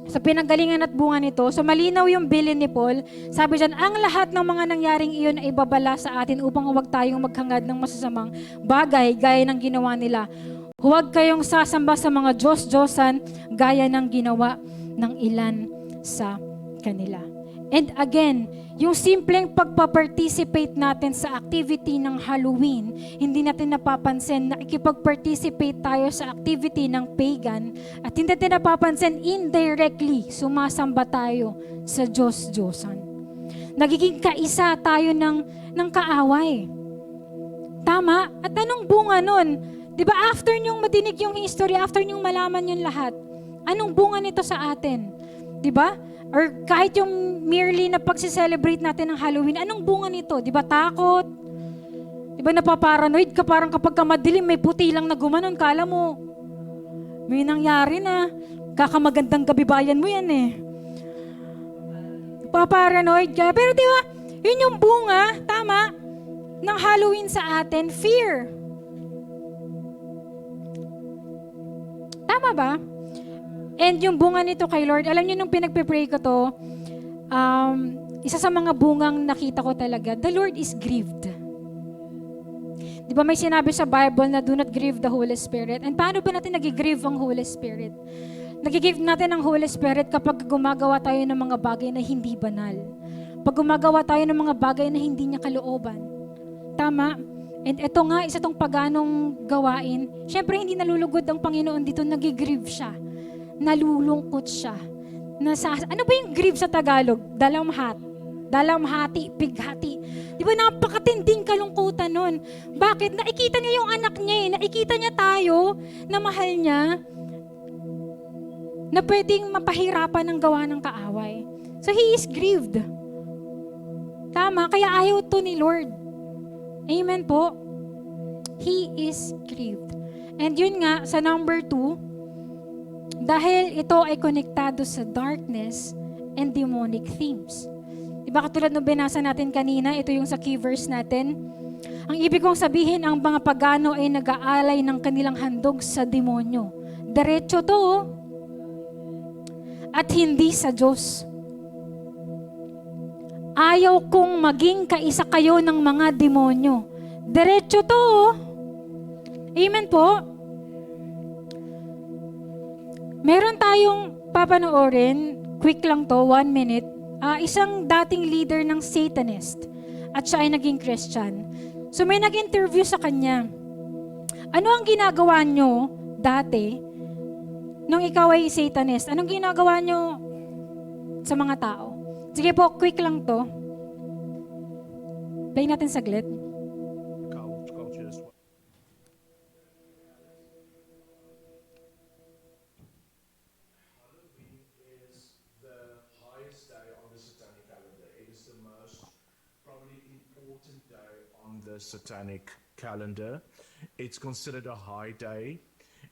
sa pinanggalingan at bunga nito, so malinaw yung bilin ni Paul. Sabi dyan, ang lahat ng mga nangyaring iyon ay babala sa atin upang huwag tayong maghangad ng masasamang bagay gaya ng ginawa nila. Huwag kayong sasamba sa mga Diyos-Diyosan gaya ng ginawa ng ilan sa kanila. And again, yung simpleng pagpa-participate natin sa activity ng Halloween, hindi natin napapansin na ikipag-participate tayo sa activity ng pagan at hindi natin napapansin indirectly sumasamba tayo sa Diyos-Diyosan. Nagiging kaisa tayo ng kaaway. Tama? At anong bunga nun? Diba after nyong madinig yung history, after nyong malaman yung lahat, anong bunga nito sa atin? Diba? Or kahit yung merely na pagsi-celebrate natin ng Halloween, anong bunga nito? Di ba takot? Di ba napaparanoid ka? Parang kapag madilim, may puti lang na gumanon. Kala mo, may nangyari na. Kakamagandang gabibayan mo yan eh. Napaparanoid ka. Pero di ba, yun yung bunga, tama, ng Halloween sa atin, fear. Tama ba? And yung bunga nito kay Lord, alam niyo nung pinagpe-pray ko to, isa sa mga bungang nakita ko talaga, the Lord is grieved. Di ba may sinabi sa Bible na do not grieve the Holy Spirit? And paano ba natin nag-grieve ang Holy Spirit? Nagigive natin ang Holy Spirit kapag gumagawa tayo ng mga bagay na hindi banal. Pag gumagawa tayo ng mga bagay na hindi niya kalooban. Tama? And ito nga, isa tong paganong gawain. Siyempre, hindi nalulugod ang Panginoon dito, nagigrieve siya. Nalulungkot siya. Ano ba yung grieve sa Tagalog? Dalamhati, pighati. Di ba napakatinding kalungkutan nun? Bakit? Nakikita niya yung anak niya eh. Nakikita niya tayo na mahal niya na pwedeng mapahirapan ng gawa ng kaaway. So he is grieved. Tama, kaya ayaw to ni Lord. Amen po. He is grieved. And yun nga, sa number 2, dahil ito ay konektado sa darkness and demonic themes. Diba katulad ng binasa natin kanina, ito yung sa key verse natin. Ang ibig kong sabihin, ang mga pagano ay nag-aalay ng kanilang handog sa demonyo. Diretso to, oh. At hindi sa Diyos. Ayaw kong maging kaisa kayo ng mga demonyo. Diretso to, oh. Amen po. Meron tayong papanoorin, quick lang to, 1 minute. Isang dating leader ng Satanist at siya ay naging Christian. So may nag-interview sa kanya. Ano ang ginagawa nyo dati nung ikaw ay Satanist? Anong ginagawa nyo sa mga tao? Sige po, quick lang to. Play natin saglit. Culture as well. Halloween is the highest day on the satanic calendar. It is the most probably important day on the satanic calendar. It's considered a high day.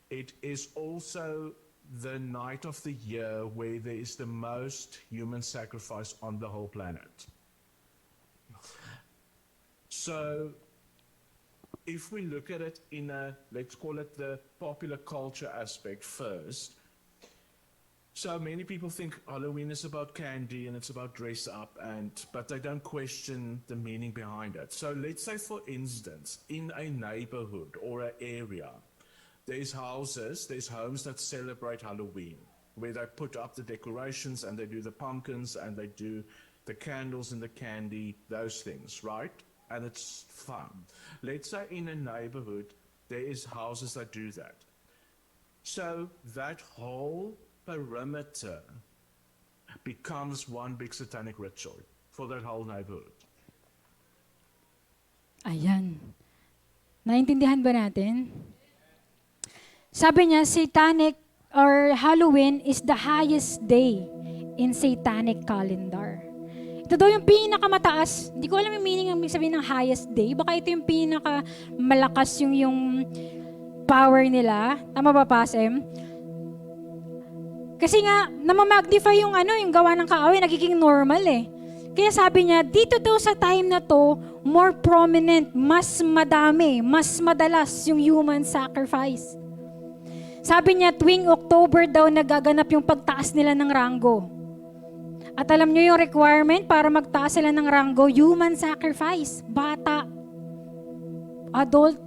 It is also the night of the year where there is the most human sacrifice on the whole planet. So, if we look at it in a, let's call it the popular culture aspect first, so many people think Halloween is about candy and it's about dress up, but they don't question the meaning behind it. So let's say, for instance, in a neighborhood or an area, there's homes that celebrate Halloween, where they put up the decorations and they do the pumpkins and they do the candles and the candy, those things, right? And it's fun. Let's say in a neighborhood, there is houses that do that. So that whole perimeter becomes one big satanic ritual for that whole neighborhood. Ayan. Naintindihan ba natin? Sabi niya, Satanic or Halloween is the highest day in Satanic calendar. Ito daw yung pinakamataas. Hindi ko alam yung meaning ng sabihin ng highest day. Baka ito yung pinakamalakas yung power nila. Tama ba, Pasem? Kasi nga, namamagnify yung gawa ng kaaway, nagiging normal eh. Kaya sabi niya, dito daw sa time na to, more prominent, mas madami, mas madalas yung human sacrifice. Sabi niya, tuwing October daw nagaganap yung pagtaas nila ng ranggo. At alam niyo yung requirement para magtaas sila ng ranggo, human sacrifice, bata, adult,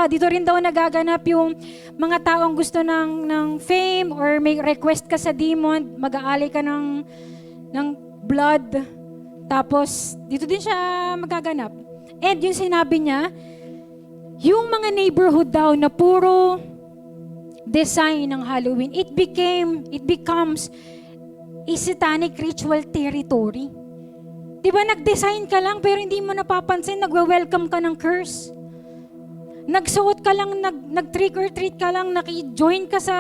dito rin daw nagaganap yung mga taong gusto ng fame or may request ka sa demon, mag-aalay ka ng blood, tapos dito din siya magaganap. And yung sinabi niya, yung mga neighborhood daw na puro design ng Halloween, it becomes a satanic ritual territory. Diba nag-design ka lang pero hindi mo napapansin, nagwe-welcome ka ng curse. Nagsuot ka lang, nag-trick or treat ka lang, naki-join ka sa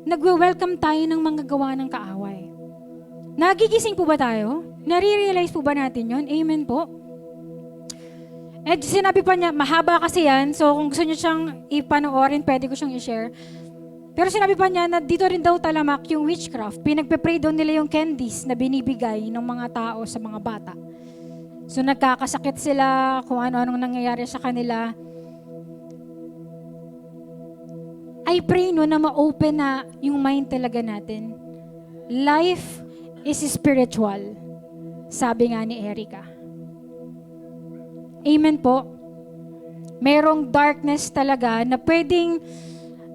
nagwe-welcome tayo ng mga gawa ng kaaway. Nagigising po ba tayo? Nare-realize po ba natin yon? Amen po. Eh, sinabi pa niya, mahaba kasi yan, so kung gusto niyo siyang ipanoorin, pwede ko siyang i-share. Pero sinabi pa niya na dito rin daw talamak yung witchcraft. Pinagpe-pray daw nila yung candies na binibigay ng mga tao sa mga bata. So nagkakasakit sila, kung ano-anong nangyayari sa kanila. I pray na ma-open na yung mind talaga natin. Life is spiritual, sabi nga ni Erica. Amen po. Merong darkness talaga na pwedeng,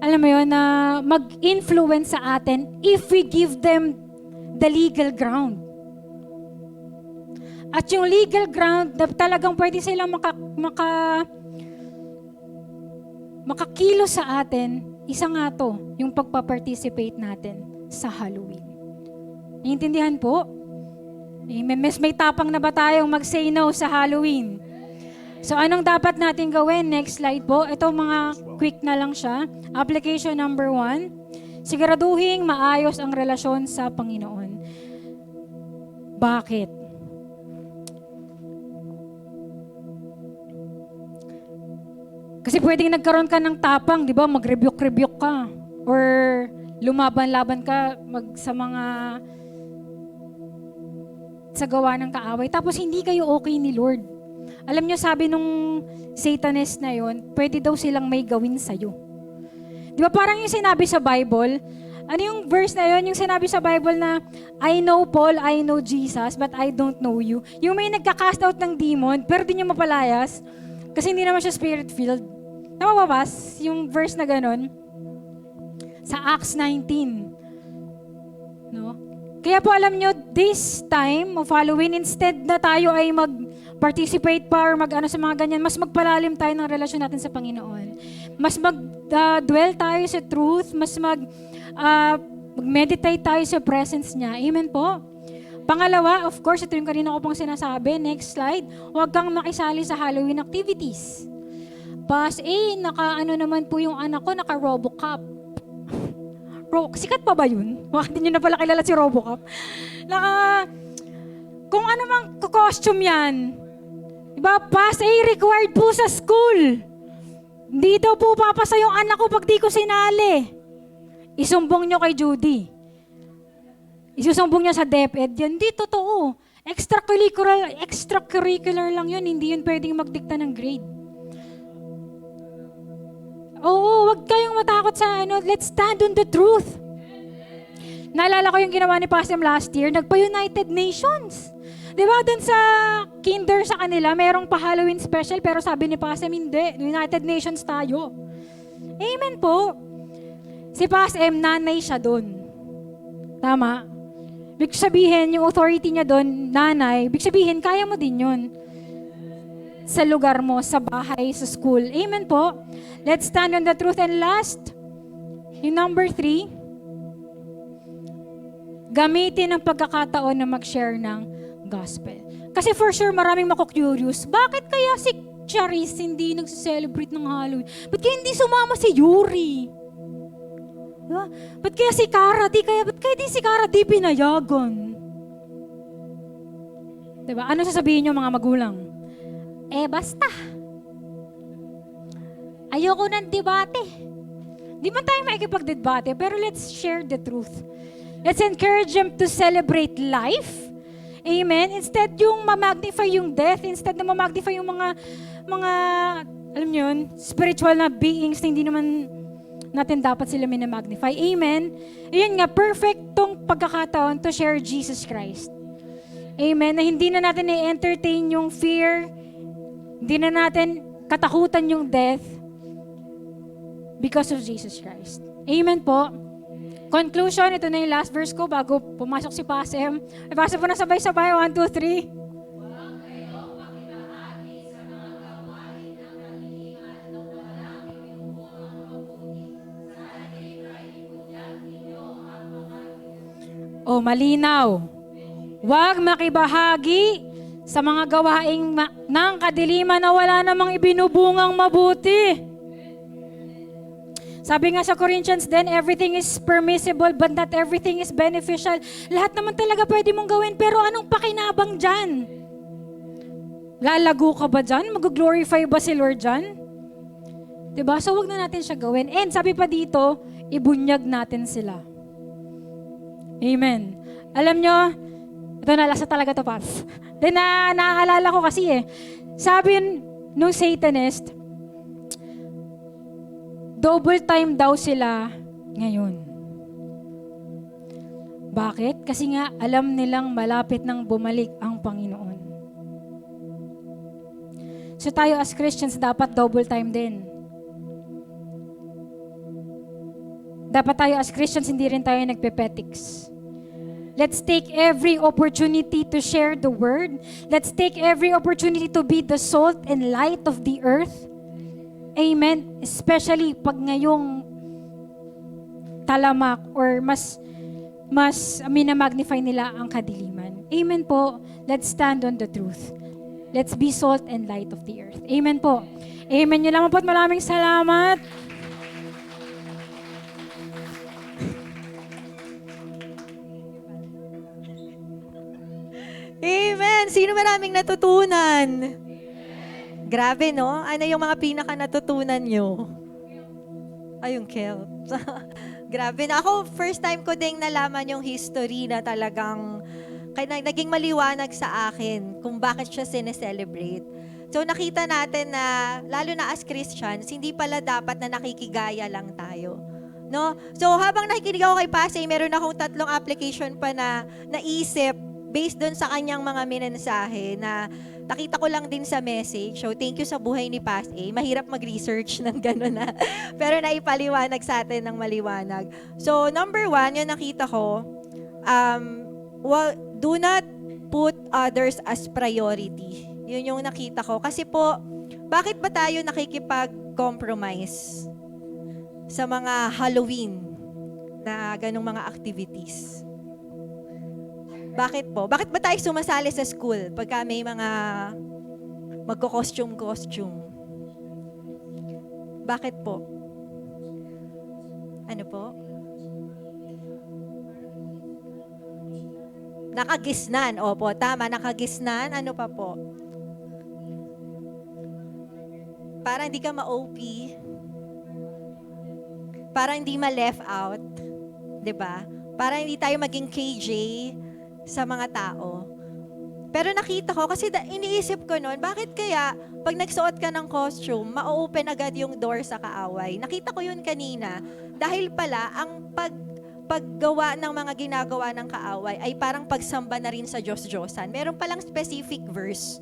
alam mo yun, na mag-influence sa atin if we give them the legal ground. At yung legal ground na talagang pwede silang makakilo sa atin, isa nga to, yung pagpa-participate natin sa Halloween. Naiintindihan po? Mas may tapang na ba tayong mag-say no sa Halloween? So anong dapat natin gawin? Next slide po. Ito mga quick na lang siya. Application number 1. Siguraduhin maayos ang relasyon sa Panginoon. Bakit? Kasi pwedeng nagkaroon ka ng tapang, di ba? Mag-rebuke ka. Or lumaban-laban ka sa gawa ng kaaway. Tapos hindi kayo okay ni Lord. Alam nyo, sabi nung Satanist na yon, pwede daw silang may gawin sa'yo. Di ba parang yung sinabi sa Bible, ano yung verse na yon? Yung sinabi sa Bible na, I know Paul, I know Jesus, but I don't know you. Yung may nagka-cast out ng demon, pero di nyo mapalayas, kasi hindi naman siya spirit-filled. Tama ba, Bas? Yung verse na ganon? Sa Acts 19. No? Kaya po alam nyo, this time of Halloween, instead na tayo ay mag-participate pa or mag-ano sa mga ganyan, mas magpalalim tayo ng relasyon natin sa Panginoon. Mas mag-dwell tayo sa truth, mas mag-meditate tayo sa presence niya. Amen po? Pangalawa, of course, ito yung kanina ko pong sinasabi. Next slide. Huwag kang makisali sa Halloween activities. Pas naka-ano naman po yung anak ko, naka-Robocop. Sikat pa ba yun? Bakit nyo na pala kilala si Robocop? Kung ano mang costume yan. Diba? Pas required po sa school. Hindi daw po papasa yung anak ko pag di ko sinali. Isumbong nyo kay Judy. Isusumbong niya sa DepEd. Yan, hindi totoo. Extracurricular lang yun. Hindi yun pwedeng magdikta ng grade. Oo, wag kayong matakot sa let's stand on the truth. Naalala ko yung ginawa ni Pastor last year, nagpa-United Nations. Di ba, dun sa kinder sa kanila, merong pa-Halloween special, pero sabi ni Pastor, hindi, United Nations tayo. Amen po. Si Pastor nanay siya dun. Tama? Ibig sabihin, yung authority niya dun, nanay, ibig sabihin, kaya mo din yun. Sa lugar mo, sa bahay, sa school. Amen po. Let's stand on the truth. And last, yung number 3, gamitin ang pagkakataon na mag-share ng gospel. Kasi for sure, maraming mako-curious. Bakit kaya si Charis hindi nag-celebrate ng Halloween? Ba't kaya hindi sumama si Yuri? Diba? Ba't kaya si Cara? Ba't kaya di si Cara di pinayagan? Diba? Ano sasabihin nyo mga magulang? Basta. Ayoko ng debate. Di man tayo makikipag-debate, pero let's share the truth. Let's encourage them to celebrate life. Amen? Instead yung ma-magnify yung death, instead na ma-magnify yung mga alam nyo yun, spiritual na beings na hindi naman natin dapat sila minamagnify. Amen? Ayun nga, perfectong pagkakataon to share Jesus Christ. Amen? Na hindi na natin i-entertain yung fear, hindi na natin katakutan yung death because of Jesus Christ. Amen po. Conclusion, ito na yung last verse ko bago pumasok si Pasem. Ipasa po na sabay-sabay. 1, 2, 3. Malinaw. Huwag makibahagi sa mga gawaing ng kadiliman na wala namang ibinubungang mabuti. Sabi nga sa Corinthians, then everything is permissible but not everything is beneficial. Lahat naman talaga pwede mong gawin, pero anong pakinabang dyan? Lalago ka ba dyan? Mag-glorify ba si Lord dyan? Diba? So wag na natin siya gawin. And sabi pa dito, ibunyag natin sila. Amen. Alam nyo, ito nalasa talaga to, Pats. Then naaalala ko kasi sabi nung Satanist, double time daw sila ngayon. Bakit? Kasi nga alam nilang malapit nang bumalik ang Panginoon. So tayo as Christians dapat double time din. dapat tayo as Christians, hindi rin tayo nagpepetics. Let's take every opportunity to share the word. Let's take every opportunity to be the salt and light of the earth. Amen. Especially pag ngayong talamak or mas minamagnify nila ang kadiliman. Amen po. Let's stand on the truth. Let's be salt and light of the earth. Amen po. Amen nyo lamang po at maraming salamat. Amen! Sino maraming natutunan? Grabe, no? Ano yung mga pinaka natutunan nyo? Ay, yung Kel. Grabe na. Ako, first time ko ding nalaman yung history na talagang naging maliwanag sa akin kung bakit siya sineselebrate. So, nakita natin na, lalo na as Christians, hindi pala dapat na nakikigaya lang tayo. No? So, habang nakikinig ako kay Pasay, meron akong 3 application pa na naisip based doon sa kanyang mga minensahe na nakita ko lang din sa message. So, thank you sa buhay ni Pasay. Mahirap mag-research ng gano'n na. Pero naipaliwanag sa atin ng maliwanag. So, number 1, yung nakita ko, do not put others as priority. Yun yung nakita ko. Kasi po, bakit ba tayo nakikipag-compromise sa mga Halloween na ganong mga activities? Bakit po? Bakit ba tayo sumasali sa school pagka may mga magko-costume? Bakit po? Ano po? Nakagisnan. Opo, tama. Nakagisnan. Ano pa po? Para hindi ka ma-OP. Para hindi ma-left out. 'Di ba? Para hindi tayo maging KJ sa mga tao. Pero nakita ko, kasi iniisip ko noon, bakit kaya pag nagsuot ka ng costume, ma-open agad yung door sa kaaway? Nakita ko yun kanina. Dahil pala, ang paggawa ng mga ginagawa ng kaaway ay parang pagsamba na rin sa Diyos-Diyosan. Meron palang specific verse.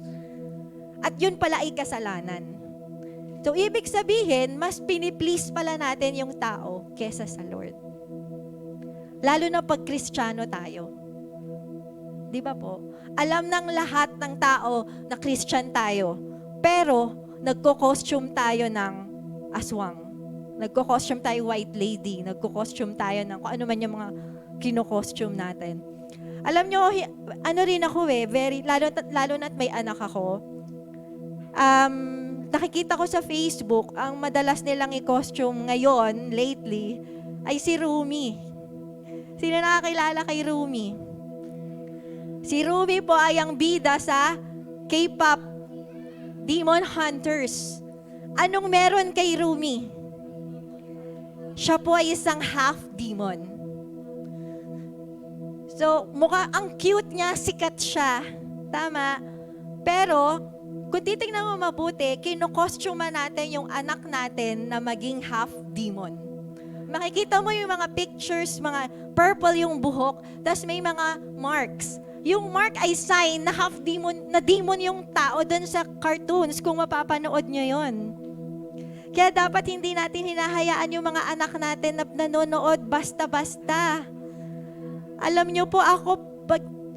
At yun pala ay kasalanan. So, ibig sabihin, mas piniplease pala natin yung tao kesa sa Lord. Lalo na pag Kristiyano tayo. Di ba po? Alam ng lahat ng tao na Christian tayo. Pero, nagko-costume tayo ng aswang. Nagko-costume tayo white lady. Nagko-costume tayo ng kung ano man yung mga kino-costume natin. Alam nyo, ano rin ako lalo na't may anak ako. Nakikita ko sa Facebook, ang madalas nilang i-costume ngayon, lately, ay si Rumi. Sino nakakilala kay Rumi? Si Rumi po ay ang bida sa K-pop Demon Hunters. Anong meron kay Rumi? Siya po ay isang half demon. So, ang cute niya, sikat siya. Tama. Pero, kung titignan mo mabuti, kino-costume natin yung anak natin na maging half demon. Makikita mo yung mga pictures, mga purple yung buhok, tas may mga marks. Yung mark ay sign na half demon, na demon yung tao doon sa cartoons kung mapapanood nyo yon. Kaya dapat hindi natin hinahayaan yung mga anak natin na nanonood basta-basta. Alam nyo po ako,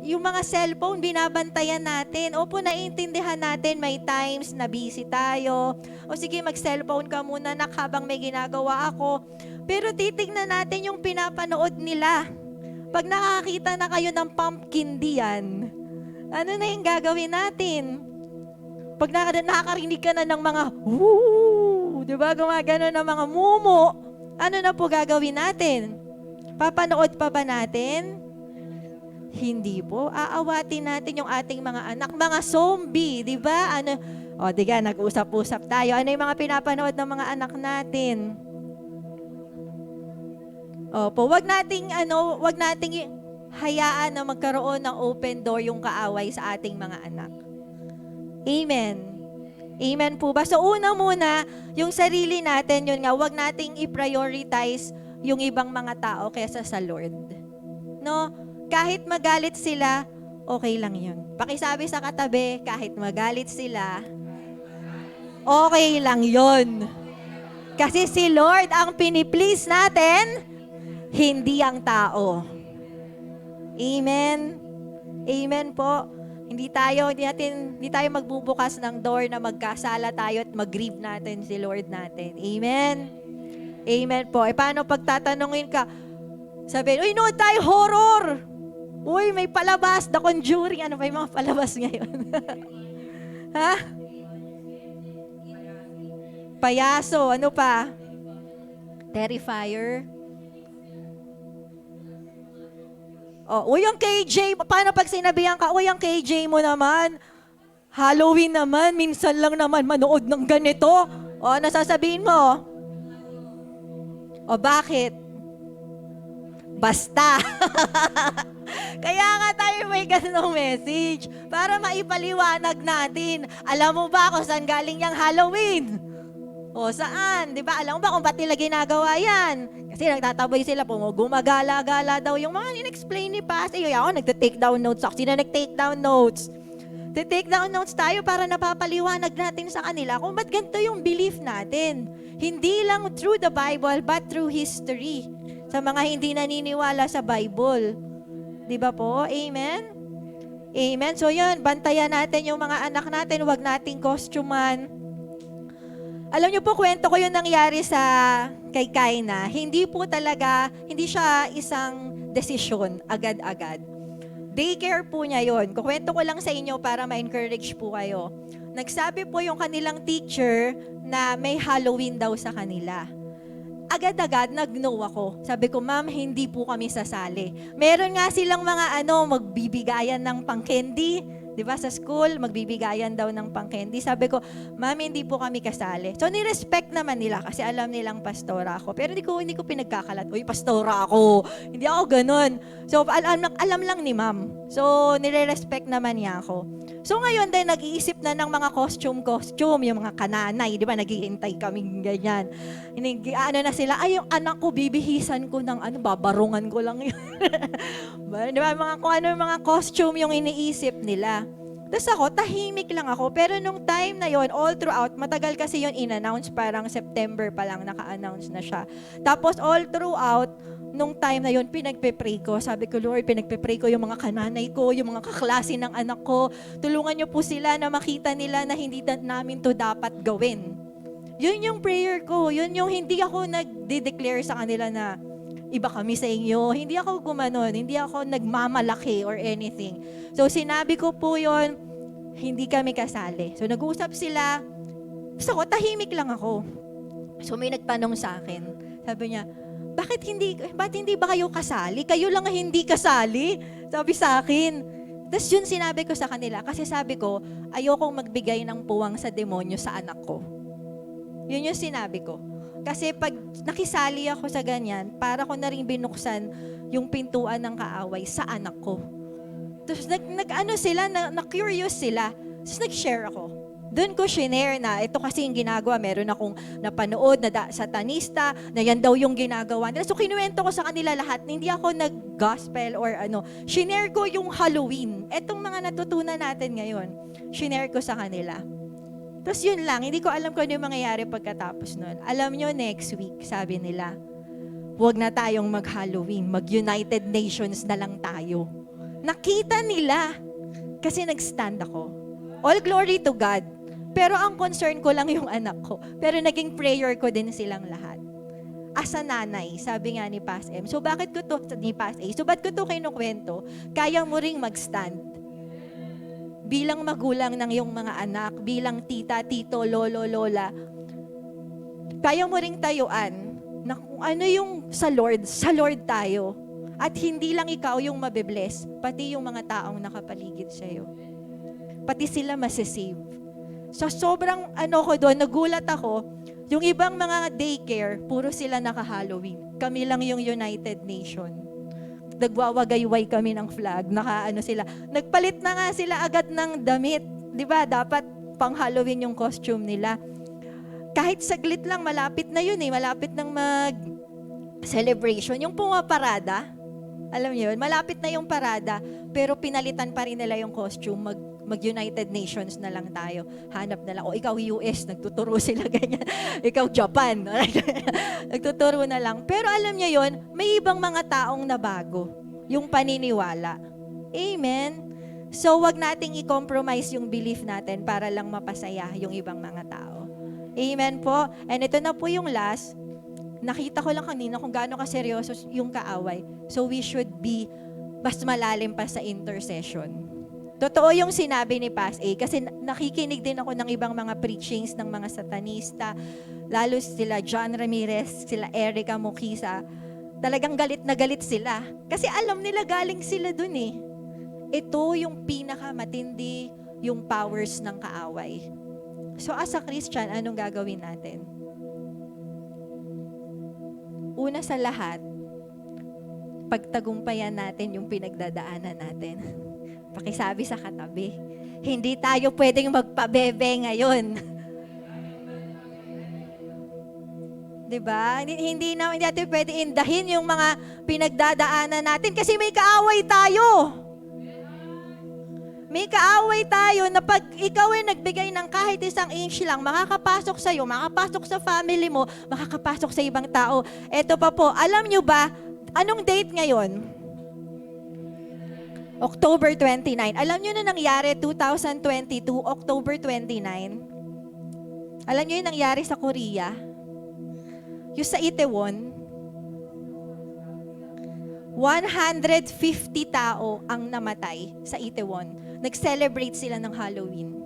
yung mga cellphone, binabantayan natin. Opo, naiintindihan natin, may times na busy tayo. O sige, mag-cellphone ka muna habang may ginagawa ako. Pero titignan natin yung pinapanood nila. Pag nakakita na kayo ng pumpkin diyan, ano na yung gagawin natin? Pag nakakarinig ka na ng mga woo, di ba? Gumagano ng mga mumo, ano na po gagawin natin? Papanood pa ba natin? Hindi po. Aawatin natin yung ating mga anak, mga zombie, di ba? Diga, nag-usap-usap tayo. Ano yung mga pinapanood ng mga anak natin? Opo, wag nating hayaan na magkaroon ng open door yung kaaway sa ating mga anak. Amen. Amen po ba? So una muna, yung sarili natin, yun nga, wag nating i-prioritize yung ibang mga tao kaysa sa Lord. No? Kahit magalit sila, okay lang yun. Pakisabi sa katabi, kahit magalit sila, okay lang yun. Kasi si Lord ang piniplease natin hindi ang tao. Amen. Amen po. Hindi tayo magbubukas ng door na magkasala tayo at mag-grieve natin si Lord natin. Amen. Amen po. Paano pagtatanungin ka? Sabihin, uy, nood tayo horror. Uy, may palabas, The Conjuring. Ano ba yung mga palabas ngayon? Ha? Payaso. Ano pa? Terrifier. Oh, uy, ang KJ, paano pag sinabihan ka, uy, ang KJ mo naman, Halloween naman, minsan lang naman manood ng ganito. O, ano sasabihin mo? O, bakit? Basta. Kaya nga tayo may ganong message para maipaliwanag natin. Alam mo ba kung saan galing yung Halloween? O, saan? Di ba? Alam mo ba kung ba't nila ginagawa yan? Kasi nagtataboy sila, gumagala-gala daw yung mga in-explain ni Pastor. Ako, nagta-take down notes ako. Sino nag-take down notes? Take down notes tayo para napapaliwanag natin sa kanila kung ba't ganito yung belief natin. Hindi lang through the Bible, but through history. Sa mga hindi naniniwala sa Bible. Di ba po? Amen? Amen? So yun, bantayan natin yung mga anak natin, huwag nating kostuman. Alam niyo po, kwento ko yung nangyari kay Kaina. Hindi siya isang desisyon agad-agad. Daycare po niya yon. Kukwento ko lang sa inyo para ma-encourage po kayo. Nagsabi po yung kanilang teacher na may Halloween daw sa kanila. Agad-agad, nag-no ako. Sabi ko, ma'am, hindi po kami sasali. Meron nga silang mga magbibigayan ng pang-candy. Di ba, sa school, magbibigayan daw ng pang-candy. Sabi ko, ma'am, hindi po kami kasali. So, nirespect naman nila kasi alam nilang pastora ako. Pero hindi ko pinagkakalat, uy, pastora ako. Hindi ako ganun. So, alam lang ni ma'am. So, nire-respect naman niya ako. So, ngayon din, nag-iisip na ng mga costume, yung mga kananay. Di ba, naghihintay kaming ganyan. Na sila, ay, yung anak ko, bibihisan ko ng babarungan ko lang yun. Di ba, kung ano yung mga costume yung iniisip nila. Tapos ako, tahimik lang ako. Pero nung time na yon, all throughout, matagal kasi yon in-announce, parang September pa lang naka-announce na siya. Tapos all throughout, nung time na yon, pinagpe-pray ko. Sabi ko, Lord, pinagpe-pray ko yung mga kananay ko, yung mga kaklase ng anak ko. Tulungan niyo po sila na makita nila na hindi namin to dapat gawin. Yun yung prayer ko. Yun yung hindi ako nag-declare sa kanila na iba kami sa inyo. Hindi ako gumanon. Hindi ako nagmamalaki or anything. So, sinabi ko po yun, hindi kami kasali. So, nag-uusap sila. Basta ko, tahimik lang ako. So, may nagtanong sa akin. Sabi niya, ba't hindi ba kayo kasali? Kayo lang hindi kasali? Sabi sa akin. Tapos yun sinabi ko sa kanila. Kasi sabi ko, ayokong magbigay ng puwang sa demonyo sa anak ko. Yun yung sinabi ko. Kasi pag nakisali ako sa ganyan, para ko na rin binuksan yung pintuan ng kaaway sa anak ko. Tapos na-curious sila. Tapos nag-share ako. Doon ko shinare na ito kasi yung ginagawa. Meron akong napanood na satanista, na yan daw yung ginagawa nila. So kinuwento ko sa kanila lahat. Hindi ako nag-gospel or Shinare ko yung Halloween. Etong mga natutunan natin ngayon, shinare ko sa kanila. Tapos yun lang, hindi ko alam kung ano yung mangyayari pagkatapos nun. Alam nyo, next week, sabi nila, huwag na tayong mag-Halloween, mag-United Nations na lang tayo. Nakita nila, kasi nag-stand ako. All glory to God. Pero ang concern ko lang yung anak ko. Pero naging prayer ko din silang lahat. As a nanay, sabi nga ni Pas M, so bakit ko to, ni Pas A, so ba't ko to kinukwento? Kaya mo ring mag-stand. Bilang magulang ng iyong mga anak, bilang tita, tito, lolo, lola, kaya mo ring tayuan na kung ano yung sa Lord tayo. At hindi lang ikaw yung mabibless, pati yung mga taong nakapaligid sa'yo. Pati sila masasave. So sobrang ko doon, nagulat ako, yung ibang mga daycare, puro sila naka-Halloween. Kami lang yung United Nation. Nagwawagayway kami ng flag, sila. Nagpalit na nga sila agad ng damit. 'Di ba? Dapat pang Halloween yung costume nila. Kahit saglit lang, malapit na yun malapit ng mag-celebration. Yung pumaparada, alam niyo yun, malapit na yung parada, pero pinalitan pa rin nila yung costume. mag-United Nations na lang tayo. Hanap na lang, o ikaw US, nagtuturo sila ganyan. Ikaw Japan, nagtuturo na lang. Pero alam niyo yon, may ibang mga taong nabago yung paniniwala. Amen? So, wag nating i-compromise yung belief natin para lang mapasaya yung ibang mga tao. Amen po? And ito na po yung last. Nakita ko lang kanina kung gaano kaseryoso yung kaaway. So, we should be mas malalim pa sa intercession. Totoo yung sinabi ni Pas A kasi nakikinig din ako ng ibang mga preachings ng mga satanista, lalo sila John Ramirez, sila Erica Mukisa. Talagang galit na galit sila kasi alam nila galing sila dun eh. Ito yung pinakamatindi yung powers ng kaaway. So as a Christian, anong gagawin natin? Una sa lahat, pagtagumpayan natin yung pinagdadaanan natin. Pakisabi sa katabi, hindi tayo pwedeng magpabebe ngayon. Diba? Hindi natin pwede indahin yung mga pinagdadaanan natin kasi may kaaway tayo. May kaaway tayo na pag ikaw ay nagbigay ng kahit isang inch lang, makakapasok sa'yo, makakapasok sa family mo, makakapasok sa ibang tao. Eto pa po, alam nyo ba, anong date ngayon? October 29. Alam nyo na nangyari 2022, October 29? Alam nyo yung nangyari sa Korea? Yung sa Itaewon, 150 tao ang namatay sa Itaewon. Nag-celebrate sila ng Halloween.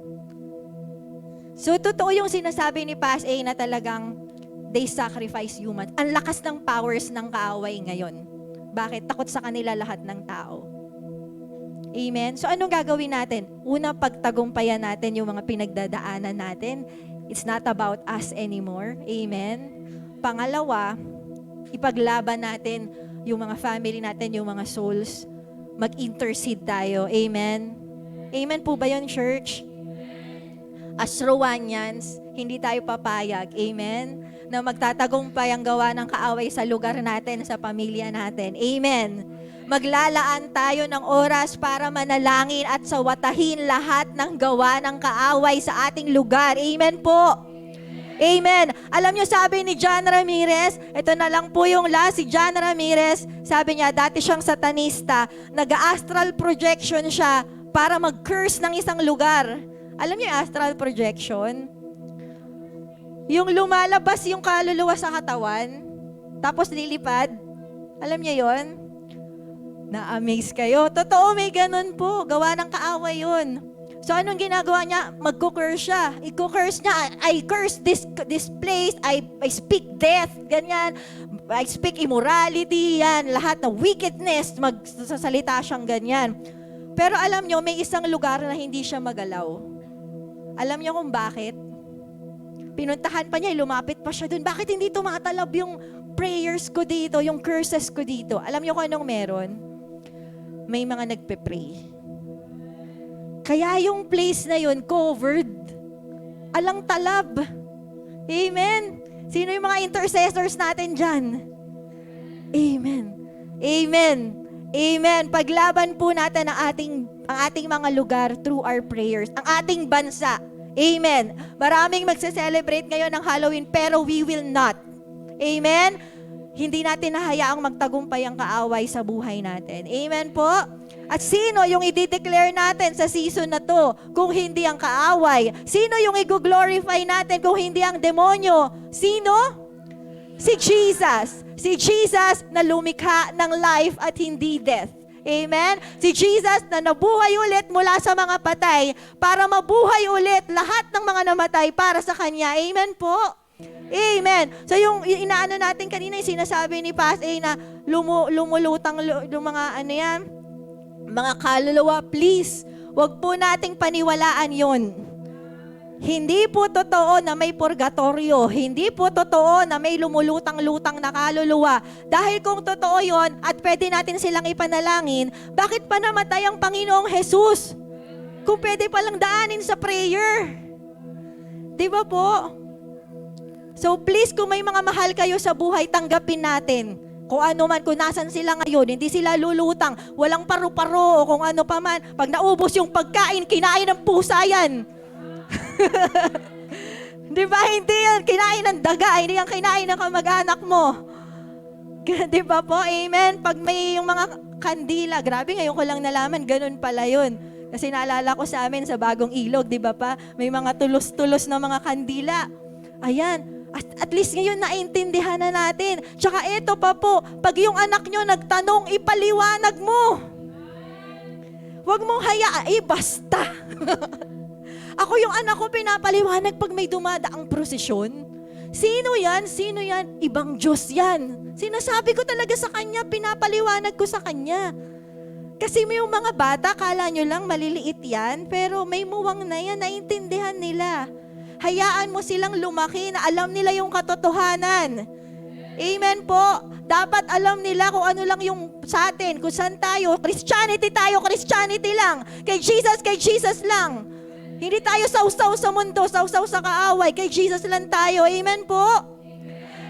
So, totoo yung sinasabi ni Pas A na talagang they sacrifice humans. Ang lakas ng powers ng kaaway ngayon. Bakit? Takot sa kanila lahat ng tao. Amen? So, anong gagawin natin? Una, pagtagumpayan natin yung mga pinagdadaanan natin. It's not about us anymore. Amen? Pangalawa, ipaglaban natin yung mga family natin, yung mga souls. Mag-intercede tayo. Amen? Amen po ba yun, church? As Rowanians, hindi tayo papayag. Amen? Na magtatagumpay ang gawa ng kaaway sa lugar natin, sa pamilya natin. Amen? Maglalaan tayo ng oras para manalangin at sawatahin lahat ng gawa ng kaaway sa ating lugar. Amen po? Amen. Alam nyo, sabi ni John Ramirez, ito na lang po yung last, si John Ramirez, sabi niya, dati siyang satanista, nag-astral projection siya para mag-curse ng isang lugar. Alam niyo yung astral projection? Yung lumalabas yung kaluluwa sa katawan, tapos lilipad. Alam niyo yon? Na-amaze kayo. Totoo, may ganun po. Gawa ng kaaway yun. So, anong ginagawa niya? Magko-curse siya. I-curse niya. I curse this place. I speak death. Ganyan. I speak immorality. Yan. Lahat ng wickedness. Magsasalita siyang ganyan. Pero alam niyo, may isang lugar na hindi siya magalaw. Alam niyo kung bakit? Pinuntahan pa niya, lumapit pa siya dun. Bakit hindi tumatalab yung prayers ko dito, yung curses ko dito? Alam niyo kung anong meron? May mga nagpe-pray. Kaya yung place na yun, covered. Alang talab. Amen? Sino yung mga intercessors natin dyan? Amen. Amen. Amen. Paglaban po natin ang ating mga lugar through our prayers. Ang ating bansa. Amen. Maraming magse-celebrate ngayon ng Halloween, pero we will not. Amen? Hindi natin nahayaang magtagumpay ang kaaway sa buhay natin. Amen po? At sino yung i-declare natin sa season na to kung hindi ang kaaway? Sino yung i-glorify natin kung hindi ang demonyo? Sino? Si Jesus. Si Jesus na lumikha ng life at hindi death. Amen? Si Jesus na nabuhay ulit mula sa mga patay para mabuhay ulit lahat ng mga namatay para sa Kanya. Amen po? Amen. So yung inaano natin kanina, yung sinasabi ni Pas A na lumulutang yung mga ano yan, mga kaluluwa, please, wag po nating paniwalaan yon. Hindi po totoo na may purgatorio. Hindi po totoo na may lumulutang-lutang na kaluluwa. Dahil kung totoo yon at pwede natin silang ipanalangin, bakit pa namatay ang Panginoong Jesus? Kung pwede palang daanin sa prayer. Di ba po? So please, kung may mga mahal kayo sa buhay, tanggapin natin Kung ano man, kung nasan sila ngayon, hindi sila lulutang, walang paru-paro, o kung ano pa man. Pag naubos yung pagkain, kinain ng pusa yan. Di ba? Hindi yan kinain ng daga, hindi yan kinain ng kamag-anak mo. Di ba po? Amen? Pag may yung mga kandila, grabe, ngayon ko lang nalaman, ganun pala yun. Kasi naalala ko sa amin sa Bagong Ilog, di ba pa? May mga tulos-tulos na mga kandila. Ayan. At least ngayon naintindihan na natin. Tsaka ito pa po, pag yung anak nyo nagtanong, ipaliwanag mo. Huwag mong hayaan, basta. Ako yung anak ko pinapaliwanag pag may dumadaang prosesyon. Sino yan? Sino yan? Ibang Diyos yan. Sinasabi ko talaga sa kanya, pinapaliwanag ko sa kanya. Kasi may yung mga bata, kala nyo lang maliliit yan, pero may muwang na yan, naintindihan nila. Hayaan mo silang lumaki na alam nila yung katotohanan. Amen po. Dapat alam nila kung ano lang yung sa atin, kung saan tayo. Christianity tayo, Christianity lang. Kay Jesus lang. Hindi tayo sausaw sa mundo, sausaw sa kaaway. Kay Jesus lang tayo. Amen po.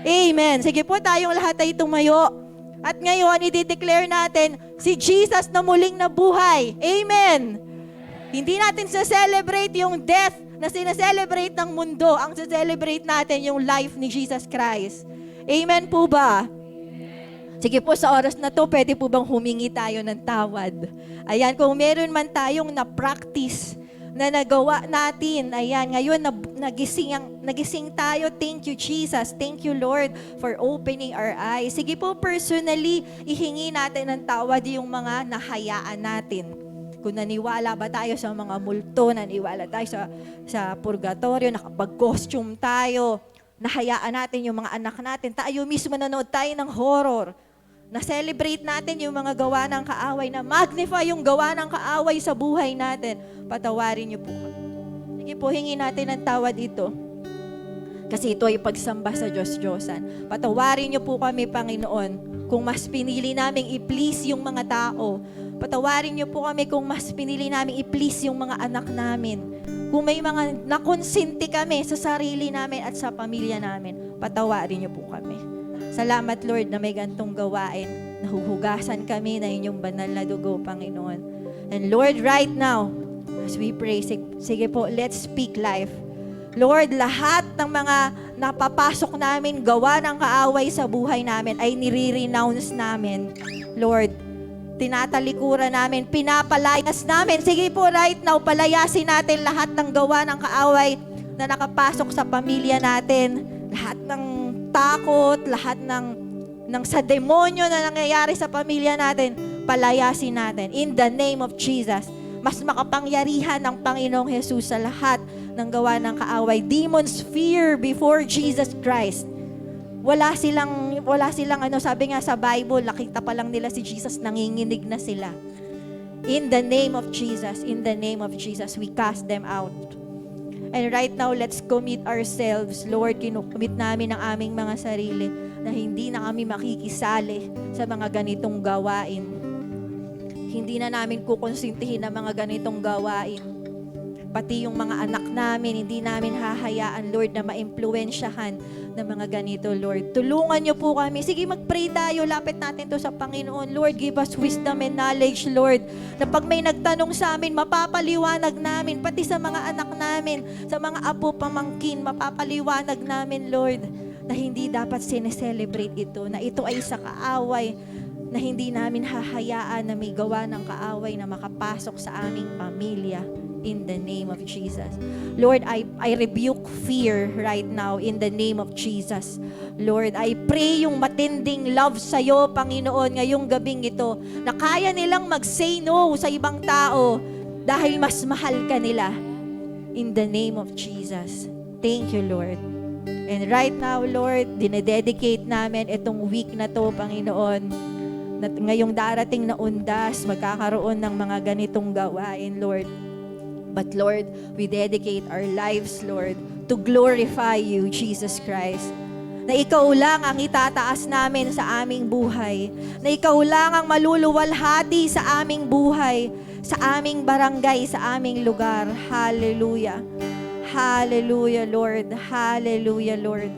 Amen. Sige po, tayong lahat ay tumayo. At ngayon, i-declare natin si Jesus na muling nabuhay. Amen. Hindi natin sa-celebrate yung death na sinaselebrate ng mundo. Ang sa-celebrate natin yung life ni Jesus Christ. Amen po ba? Sige po, sa oras na to, pwede po bang humingi tayo ng tawad? Ayan, kung meron man tayong na-practice na nagawa natin, ayan, ngayon nagising tayo. Thank you, Jesus. Thank you, Lord, for opening our eyes. Sige po, personally, ihingi natin ng tawad yung mga nahayaan natin. Kung naniwala ba tayo sa mga multo, naniwala tayo sa purgatorio, nakapag-costume tayo, nahayaan natin yung mga anak natin, tayo mismo nanood tayo ng horror, na-celebrate natin yung mga gawa ng kaaway, na magnify yung gawa ng kaaway sa buhay natin, patawarin niyo po. Sige po, hingi natin ng tawad ito. Kasi ito ay pagsamba sa Diyos-Diyosan. Patawarin niyo po kami, Panginoon, kung mas pinili naming i-please yung mga tao. Patawarin niyo po kami kung mas pinili namin i-please yung mga anak namin. Kung may mga nakonsinti kami sa sarili namin at sa pamilya namin, patawarin niyo po kami. Salamat, Lord, na may gantong gawain. Nahuhugasan kami na inyong banal na dugo, Panginoon. And Lord, right now, as we pray, sige po, let's speak life. Lord, lahat ng mga napapasok namin, gawa ng kaaway sa buhay namin, ay nire-renounce namin. Lord, tinatalikuran namin, pinapalayas namin. Sige po, right now, palayasin natin lahat ng gawa ng kaaway na nakapasok sa pamilya natin. Lahat ng takot, lahat ng sa demonyo na nangyayari sa pamilya natin, palayasin natin. In the name of Jesus, mas makapangyarihan ng Panginoong Jesus sa lahat ng gawa ng kaaway. Demons fear before Jesus Christ. Wala silang sabi nga sa Bible, nakita pa lang nila si Jesus, nanginginig na sila. In the name of Jesus, we cast them out. And right now, let's commit ourselves. Lord, kinukumit namin ang aming mga sarili na hindi na kami makikisali sa mga ganitong gawain. Hindi na namin kukonsintihin ang mga ganitong gawain. Pati yung mga anak namin, hindi namin hahayaan, Lord, na maimpluwensyahan ng mga ganito, Lord. Tulungan niyo po kami. Sige, mag-pray tayo. Lapit natin to sa Panginoon. Lord, give us wisdom and knowledge, Lord. Na pag may nagtanong sa amin, mapapaliwanag namin. Pati sa mga anak namin, sa mga apo, pamangkin, mapapaliwanag namin, Lord, na hindi dapat sineselebrate ito. Na ito ay sa kaaway, na hindi namin hahayaan na may gawa ng kaaway na makapasok sa aming pamilya. In the name of Jesus. Lord, I rebuke fear right now in the name of Jesus. Lord, I pray yung matinding love sa'yo, Panginoon, ngayong gabing ito, na kaya nilang mag-say no sa ibang tao dahil mas mahal ka nila. In the name of Jesus. Thank you, Lord. And right now, Lord, dinededicate namin itong week na to, Panginoon, na ngayong darating na undas, magkakaroon ng mga ganitong gawain, Lord. But Lord, we dedicate our lives, Lord, to glorify you, Jesus Christ. Na ikaw lang ang itataas namin sa aming buhay. Na ikaw lang ang maluluwalhati sa aming buhay, sa aming barangay, sa aming lugar. Hallelujah. Hallelujah, Lord. Hallelujah, Lord.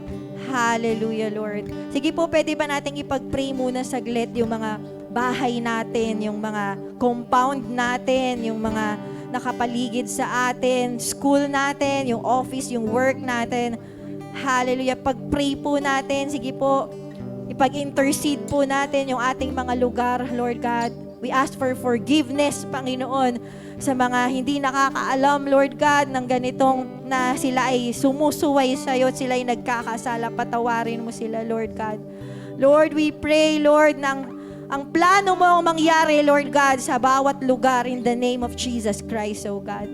Hallelujah, Lord. Sige po, pwede ba nating ipag-pray muna saglit yung mga bahay natin, yung mga compound natin, yung mga nakapaligid sa atin, school natin, yung office, yung work natin. Hallelujah. Pag-pray po natin, sige po, ipag-intercede po natin yung ating mga lugar, Lord God. We ask for forgiveness, Panginoon, sa mga hindi nakakaalam, Lord God, ng ganitong na sila ay sumusuway sa'yo at sila ay nagkakasala. Patawarin mo sila, Lord God. Lord, we pray, Lord, ang plano mo ang mangyari, Lord God, sa bawat lugar in the name of Jesus Christ, oh God.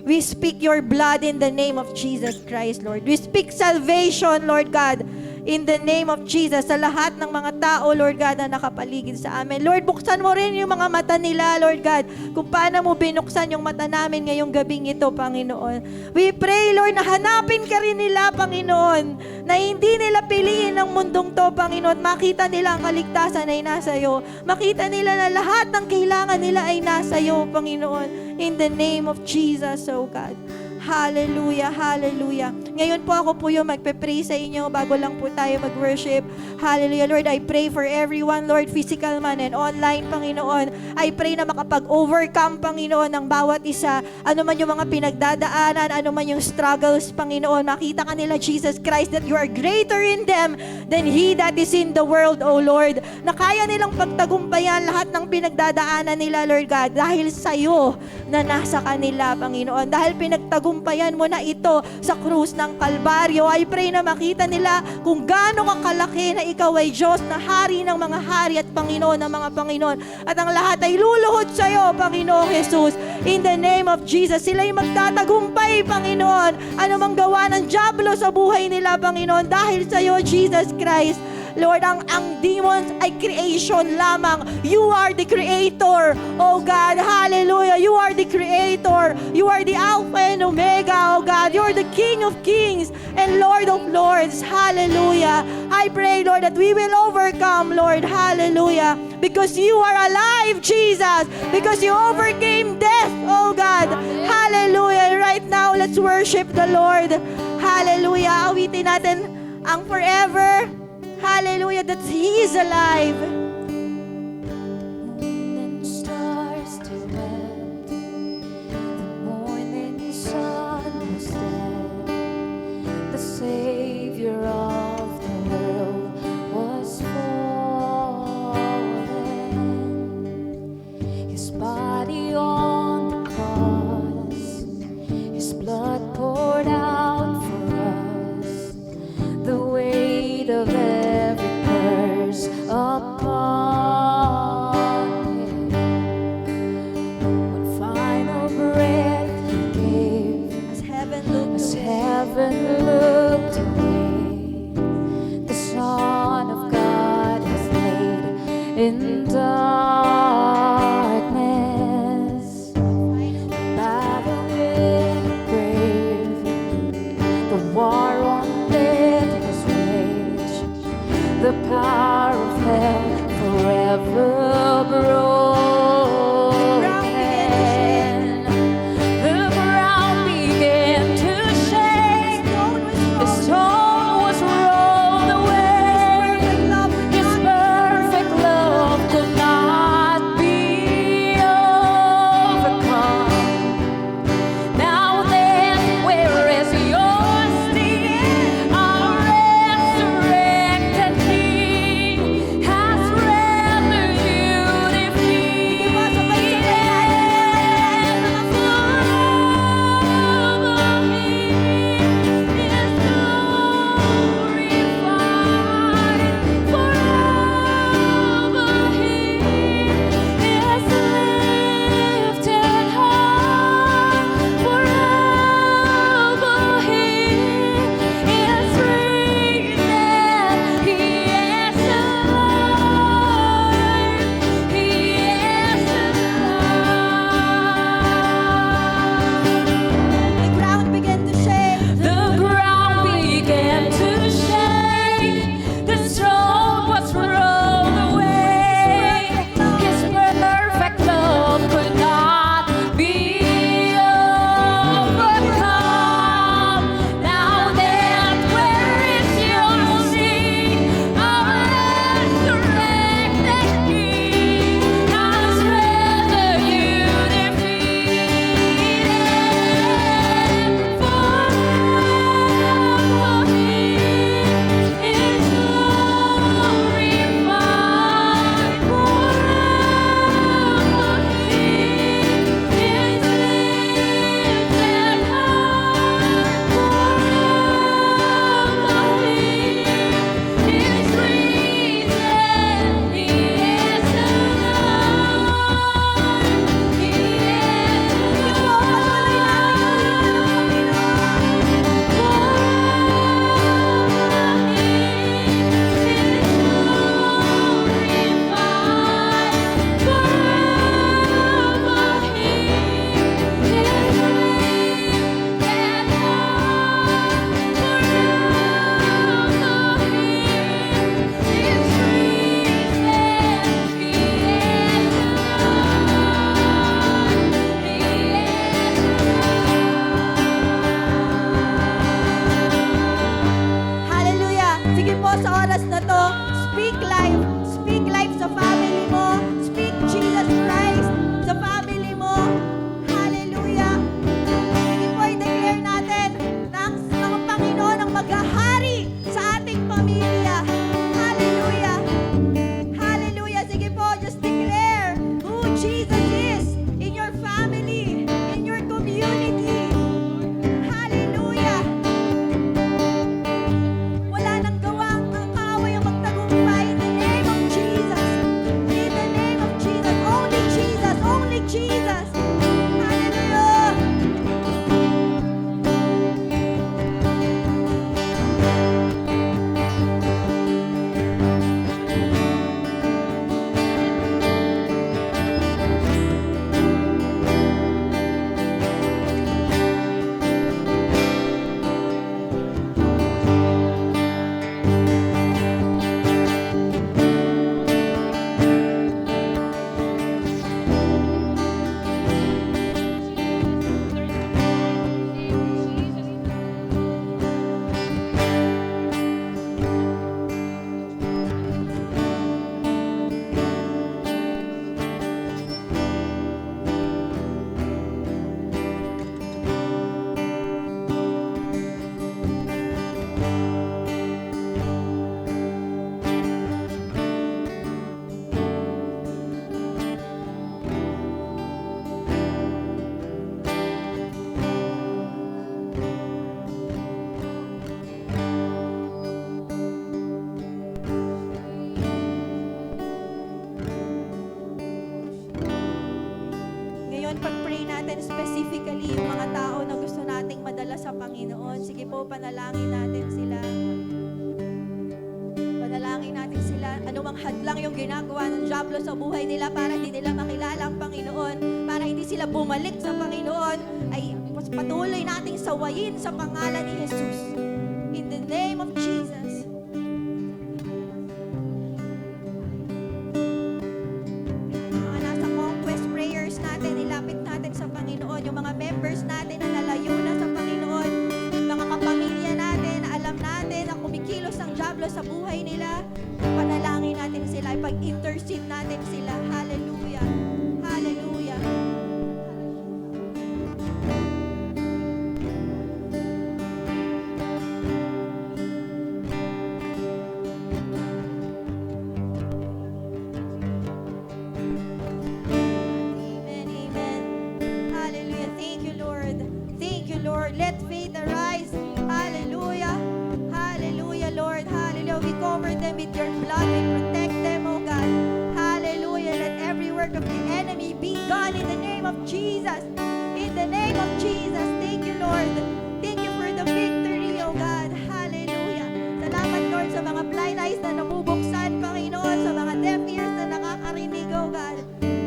We speak your blood in the name of Jesus Christ, Lord. We speak salvation, Lord God, in the name of Jesus, sa lahat ng mga tao, Lord God, na nakapaligid sa amin. Lord, buksan mo rin yung mga mata nila, Lord God, kung paano mo binuksan yung mata namin ngayong gabing ito, Panginoon. We pray, Lord, na hanapin ka rin nila, Panginoon, na hindi nila piliin ang mundong to, Panginoon. Makita nila ang kaligtasan ay nasa iyo. Makita nila na lahat ng kailangan nila ay nasa iyo, Panginoon. In the name of Jesus, oh God. Hallelujah, hallelujah. Ngayon po ako po yung magpe-pray sa inyo bago lang po tayo mag-worship. Hallelujah, Lord. I pray for everyone, Lord, physical man and online, Panginoon. I pray na makapag-overcome, Panginoon, ng bawat isa. Ano man yung mga pinagdadaanan, ano man yung struggles, Panginoon. Makita ka nila, Jesus Christ, that you are greater in them than he that is in the world, O Lord. Na kaya nilang pagtagumpayan lahat ng pinagdadaanan nila, Lord God, dahil sa iyo na nasa kanila, Panginoon. Dahil pinagtagumpayan mo na ito sa krus ng Kalbaryo. I pray na makita nila kung gaano ka kalaki na ikaw ay Diyos na hari ng mga hari at Panginoon ng mga Panginoon. At ang lahat ay luluhod sa iyo, Panginoong Jesus. In the name of Jesus, sila ay magtatagumpay, Panginoon. Ano mang gawa ng dyablo sa buhay nila, Panginoon, dahil sa iyo, Jesus Christ. Lord, ang demons ay creation lamang. You are the creator, oh God. Hallelujah. You are the creator. You are the Alpha and Omega, oh God. You are the King of kings and Lord of lords. Hallelujah. I pray, Lord, that we will overcome, Lord. Hallelujah. Because you are alive, Jesus. Because you overcame death, oh God. Hallelujah. Right now, let's worship the Lord. Hallelujah. Awitin natin ang forever. Hallelujah, that He is alive. Morning stars to red, the morning sun was dead. The Savior of the world was fallen. His body on the cross, His blood poured out for us. The weight of every curse upon him. One final breath he gave, As heaven as looked heaven looked away. The Son of God was laid in darkness. The battle in the grave, the war on death was waged. The power of hell forever broken. The ground began to shake. The stone was rolled away. His perfect love could not be overcome. Now then, where is your sting? Our resurrected King has rendered you defeated. specifically yung mga tao na gusto nating madala sa Panginoon. Sige po, panalangin natin sila. Panalangin natin sila. Anumang hadlang yung ginagawa ng diablo sa buhay nila para hindi nila makilala ang Panginoon, para hindi sila bumalik sa Panginoon, ay patuloy nating sawayin sa pangalan ni Jesus. In the name of Jesus. Mga nasa conquest prayers natin, ilapit natin sa Panginoon. Yung mga members natin na nalayo na sa Panginoon, mga kapamilya natin, na alam natin na kumikilos ang diablo sa buhay nila, panalangin natin sila, ipag-intercede natin sila. Hallelujah. Hallelujah. Amen, amen. Hallelujah. Thank you, Lord. Thank you, Lord. Let faith arise. Hallelujah. Hallelujah, Lord. Hallelujah. We cover them with your blood. We protect them, oh God. Hallelujah. Let every work of the enemy be gone in the name of Jesus. In the name of Jesus. Thank you, Lord. Thank you for the victory, oh God. Hallelujah. Salamat, Lord, sa mga blind eyes na nabubuksan, Panginoon, sa mga deaf ears na nakakarinig, oh God.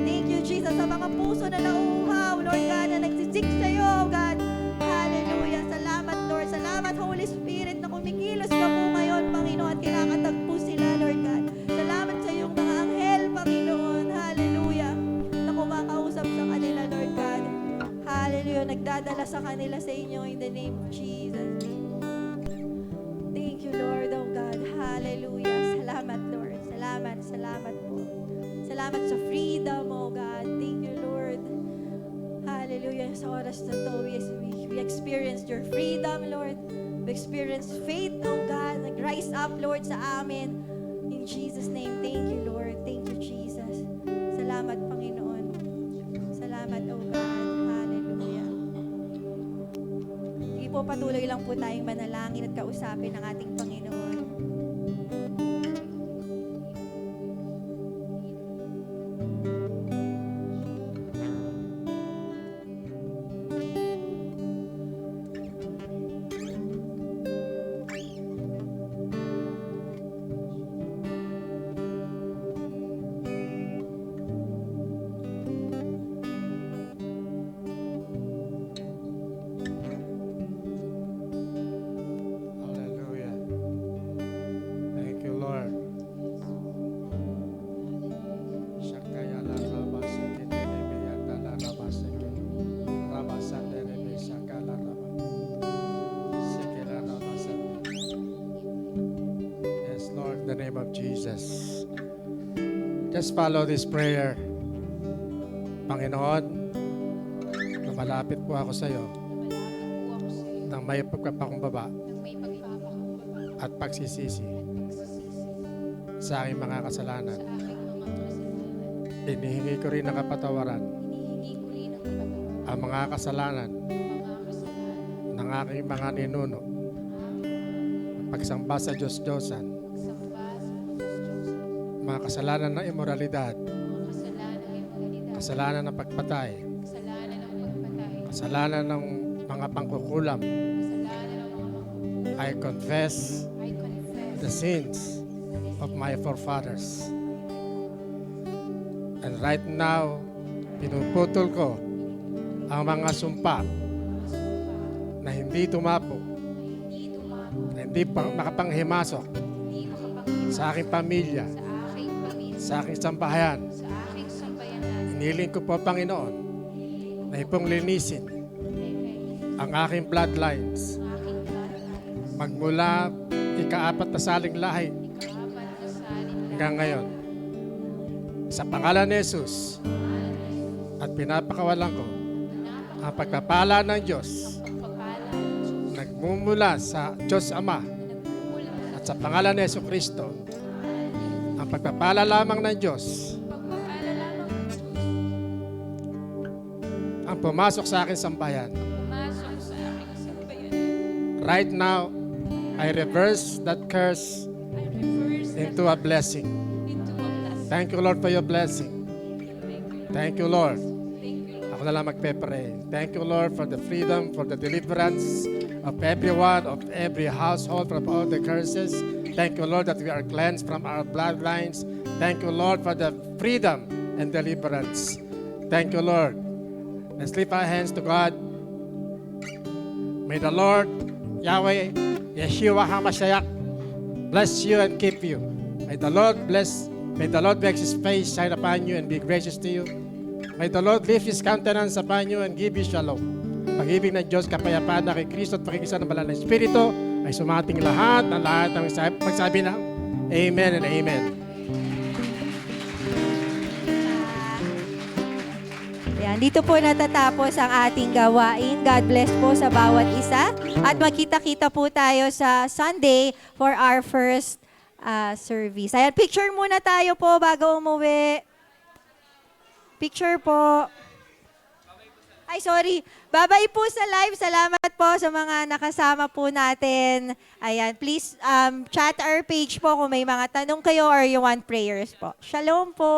Thank you, Jesus, sa mga puso na nauuhaw, Lord God, na nagsisik sa'yo, oh God. Hallelujah. Salamat, Lord. Salamat, Holy Spirit, na kumikilos ka po ngayon, Panginoon, at kinakatagpo sila, Lord God. Salamat sa iyong mga anghel, Panginoon. Hallelujah. Na kumakausap sa kanila, Lord God. Hallelujah. Nagdadala sa kanila sa inyo in the name of Jesus. Thank you, Lord, oh God. Hallelujah. Salamat, Lord. Salamat, salamat po. Salamat sa freedom, oh God. Thank you, Lord. Hallelujah. Sa oras na to, we experienced your freedom, Lord. We experienced faith, oh God. Nag-rise up, Lord, sa amin. In Jesus' name, thank you, Lord. Thank you, Jesus. Salamat, Panginoon. Salamat, oh God. Hallelujah. Sige po, patuloy lang po tayong manalangin at kausapin ang ating Panginoon. Hallelujah. Thank you, Lord. Shakaya la raba seke terebe yata la raba seke. Raba sande rebe shaka la raba. Seke la raba sande. Yes, Lord, in the name of Jesus. Just follow this prayer. Panginoon, lumalapit po ako sa iyo nang may pagpapakumbaba at pagsisisi sa aking mga kasalanan. Hinihingi ko rin ng kapatawaran ang mga kasalanan ng aking mga ninuno. Pagsamba sa Diyos-Diyosan, mga kasalanan ng imoralidad, kasalanan ng pagpatay, kasalanan ng mga pangkukulam. I confess the sins of my forefathers. And right now, pinuputol ko ang mga sumpa na hindi tumapo, na hindi makapanghimasok sa aking pamilya, sa aking sambahayan. Iniling ko po, Panginoon, na ipong linisin ang aking bloodlines magmula ika-4 na saling lahi hanggang ngayon. Sa pangalan ni Jesus at pinapakawalan ko ang pagpapala ng Diyos nagmumula sa Diyos Ama at sa pangalan ni Jesucristo ang pagpapala lamang ng Diyos ang pumasok sa aking sambayan. Right now, I reverse that curse into a blessing. Thank you, Lord, for your blessing. Thank you, Lord. Ako na lang magpe-pray. Thank you, Lord, for the freedom, for the deliverance of everyone, of every household from all the curses. Thank you, Lord, that we are cleansed from our bloodlines. Thank you, Lord, for the freedom and deliverance. Thank you, Lord. Let's lift our hands to God. May the Lord, Yahweh, Yeshua HaMashiach, bless you and keep you. May the Lord make His face shine upon you and be gracious to you. May the Lord lift His countenance upon you and give you shalom. Pag-ibig ng Diyos, kapayapaan na kay Kristo at pakikisa ng Banal na Espiritu ay sumating lahat ng magsabi ng Amen and Amen. Ayan, dito po natatapos ang ating gawain. God bless po sa bawat isa. At magkita-kita po tayo sa Sunday for our first service. Ayan, picture muna tayo po bago umuwi. Picture po. Ay, sorry. Bye-bye po sa live. Salamat po sa mga nakasama po natin. Ayan, please chat our page po kung may mga tanong kayo or you want prayers po. Shalom po.